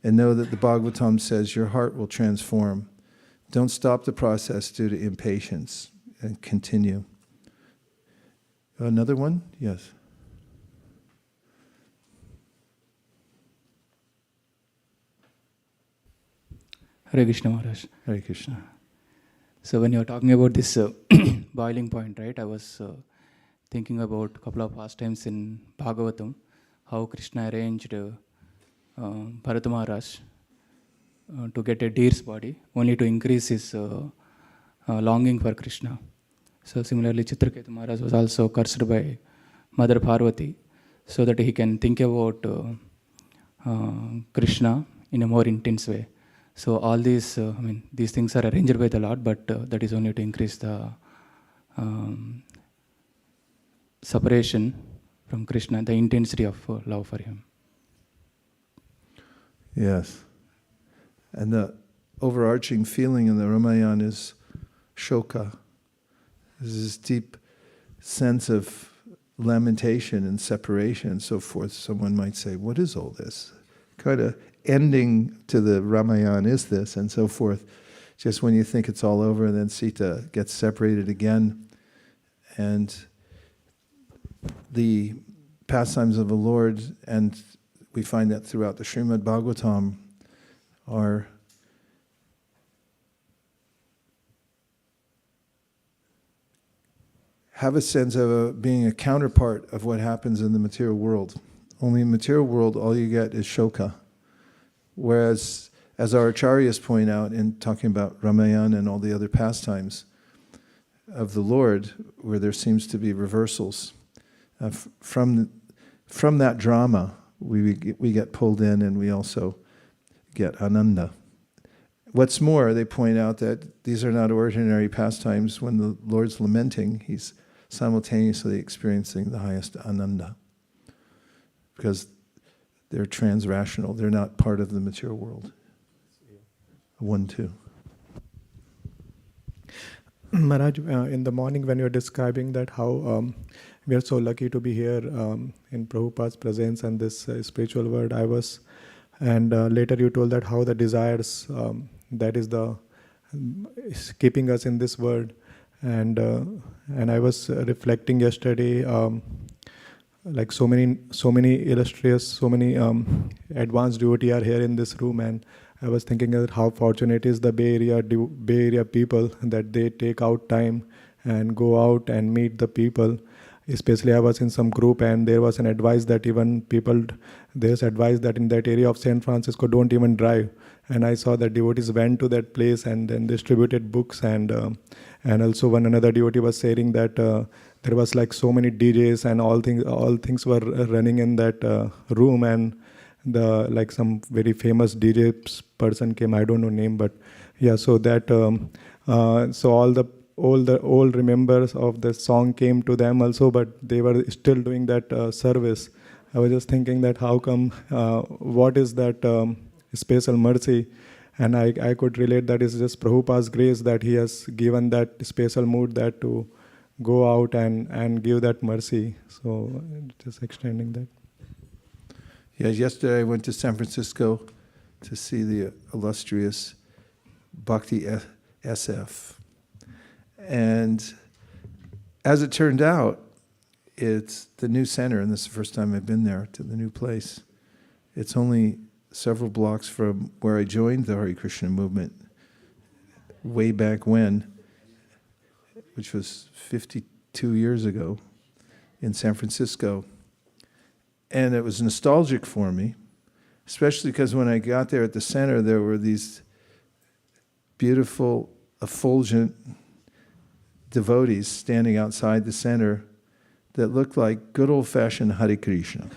and know that the Bhagavatam says your heart will transform. Don't stop the process due to impatience, and continue. Another one? Yes. Hare Krishna Maharaj. Hare Krishna. So when you were talking about this boiling point, right, I was thinking about a couple of pastimes in Bhagavatam, how Krishna arranged Bharata Maharaj to get a deer's body, only to increase his longing for Krishna. So similarly, Chitraketu Maharaj was also cursed by Mother Parvati, so that he can think about Krishna in a more intense way. So all these, these things are arranged by the Lord, but that is only to increase the separation from Krishna, the intensity of love for him. Yes. And the overarching feeling in the Ramayana is shoka. There's this deep sense of lamentation and separation and so forth. Someone might say, what is all this? Kind of ending to the Ramayana is this, and so forth. Just when you think it's all over, and then Sita gets separated again. And the pastimes of the Lord, and we find that throughout the Srimad Bhagavatam, have a sense of being a counterpart of what happens in the material world. Only in the material world, all you get is shoka. Whereas, as our acharyas point out in talking about Ramayana and all the other pastimes of the Lord, where there seems to be reversals, from that drama, we get pulled in, and we also get ananda. What's more, they point out that these are not ordinary pastimes. When the Lord's lamenting, he's simultaneously experiencing the highest ananda, because they're transrational. They're not part of the material world. 1-2. Maharaj, in the morning when you were describing that how we are so lucky to be here in Prabhupada's presence and this spiritual word, later you told that how the desires that is keeping us in this world, and I was reflecting yesterday. Like so many illustrious, so many advanced devotees are here in this room, and I was thinking that how fortunate is the Bay Area people that they take out time and go out and meet the people. Especially I was in some group, and there was an advice that there's advice that in that area of San Francisco, don't even drive. And I saw that devotees went to that place and then distributed books, and also another devotee was saying that there was like so many DJs and all things were running in that room, and some very famous DJ person came. I don't know name, but yeah. So that so all the old remembers of the song came to them also, but they were still doing that service. I was just thinking that how come, what is that special mercy? And I could relate that it's just Prabhupada's grace that he has given that special mood that to go out and give that mercy. So just extending that. Yeah, yesterday I went to San Francisco to see the illustrious Bhakti SF. And as it turned out, it's the new center, and this is the first time I've been there, to the new place. It's only several blocks from where I joined the Hare Krishna movement way back when, which was 52 years ago in San Francisco. And it was nostalgic for me, especially because when I got there at the center, there were these beautiful, effulgent devotees standing outside the center, that looked like good old-fashioned Hare Krishna.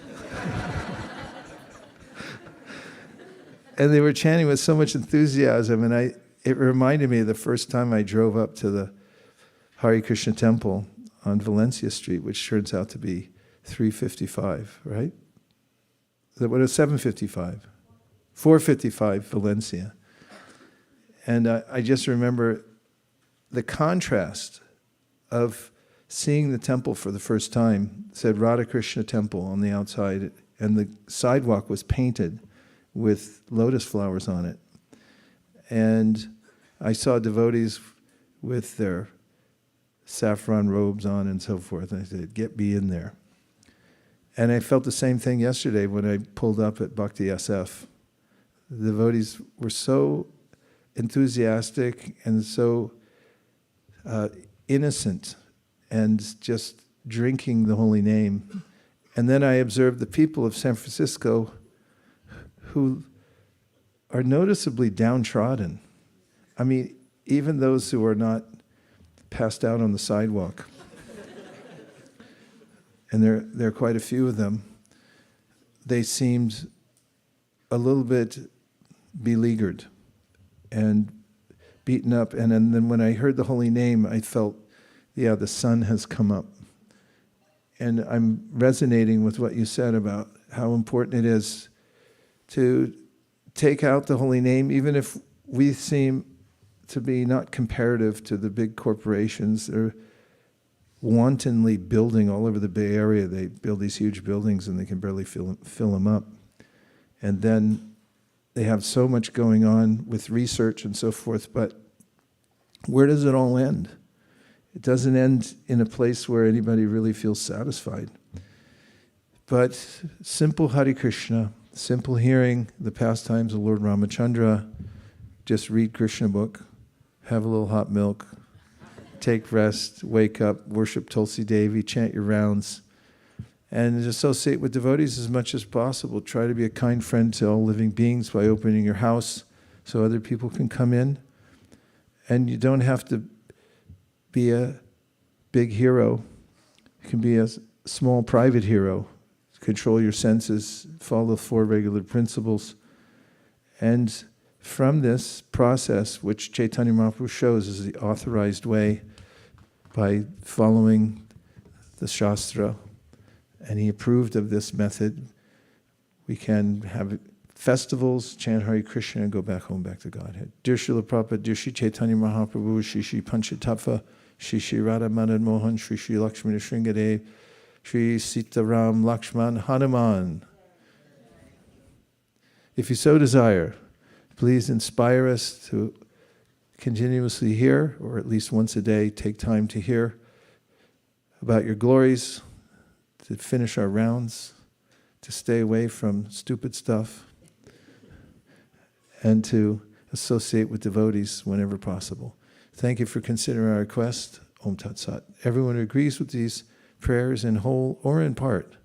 And they were chanting with so much enthusiasm, and it reminded me of the first time I drove up to the Hare Krishna temple on Valencia Street, which turns out to be 355, right? That was 755. 455 Valencia. And I just remember the contrast of seeing the temple for the first time. It said Radha Krishna Temple on the outside, and the sidewalk was painted with lotus flowers on it. And I saw devotees with their saffron robes on and so forth, and I said, get me in there. And I felt the same thing yesterday when I pulled up at Bhakti SF. The devotees were so enthusiastic and so innocent and just drinking the holy name. And then I observed the people of San Francisco who are noticeably downtrodden. I mean, even those who are not passed out on the sidewalk, and there are quite a few of them, they seemed a little bit beleaguered and beaten up. And then when I heard the holy name, I felt, yeah, the sun has come up. And I'm resonating with what you said about how important it is to take out the holy name, even if we seem to be not comparative to the big corporations. They're wantonly building all over the Bay Area. They build these huge buildings and they can barely fill them up. And then they have so much going on with research and so forth, but where does it all end? It doesn't end in a place where anybody really feels satisfied. But simple Hare Krishna, simple hearing the pastimes of Lord Ramachandra, just read Krishna book, have a little hot milk, take rest, wake up, worship Tulsi Devi, chant your rounds, and associate with devotees as much as possible. Try to be a kind friend to all living beings by opening your house so other people can come in. And you don't have to be a big hero. You can be a small private hero. Control your senses, follow 4 regular principles. And from this process, which Chaitanya Mahaprabhu shows is the authorized way by following the Shastra, and he approved of this method, we can have festivals, chant Hare Krishna, and go back home, back to Godhead. Dear Srila Prabhupada, dear Shri Chaitanya Mahaprabhu, Shri Shri Panchatattva, Shri Shri Radha Madan Mohan, Shri Shri Lakshmana Shringadev, Shri Sita Ram Lakshman Hanuman. If you so desire, please inspire us to continuously hear, or at least once a day, take time to hear about your glories, to finish our rounds, to stay away from stupid stuff, and to associate with devotees whenever possible. Thank you for considering our request. Om Tat Sat. Everyone who agrees with these prayers in whole or in part,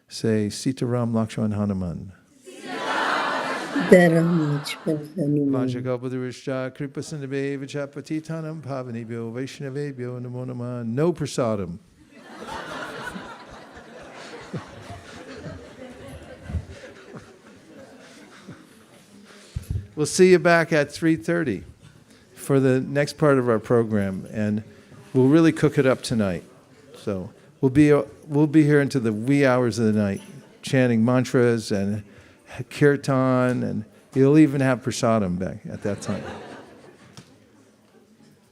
say Sita Ram Lakshman Hanuman. Vajagalpadurishya Kripasandabe Vichapatitanam Pavanibhyo Vaishnavebhyo Namo Namah. No prasadam. We'll see you back at 3:30 for the next part of our program, and we'll really cook it up tonight. So we'll be here into the wee hours of the night, chanting mantras and kirtan, and you'll even have prasadam back at that time.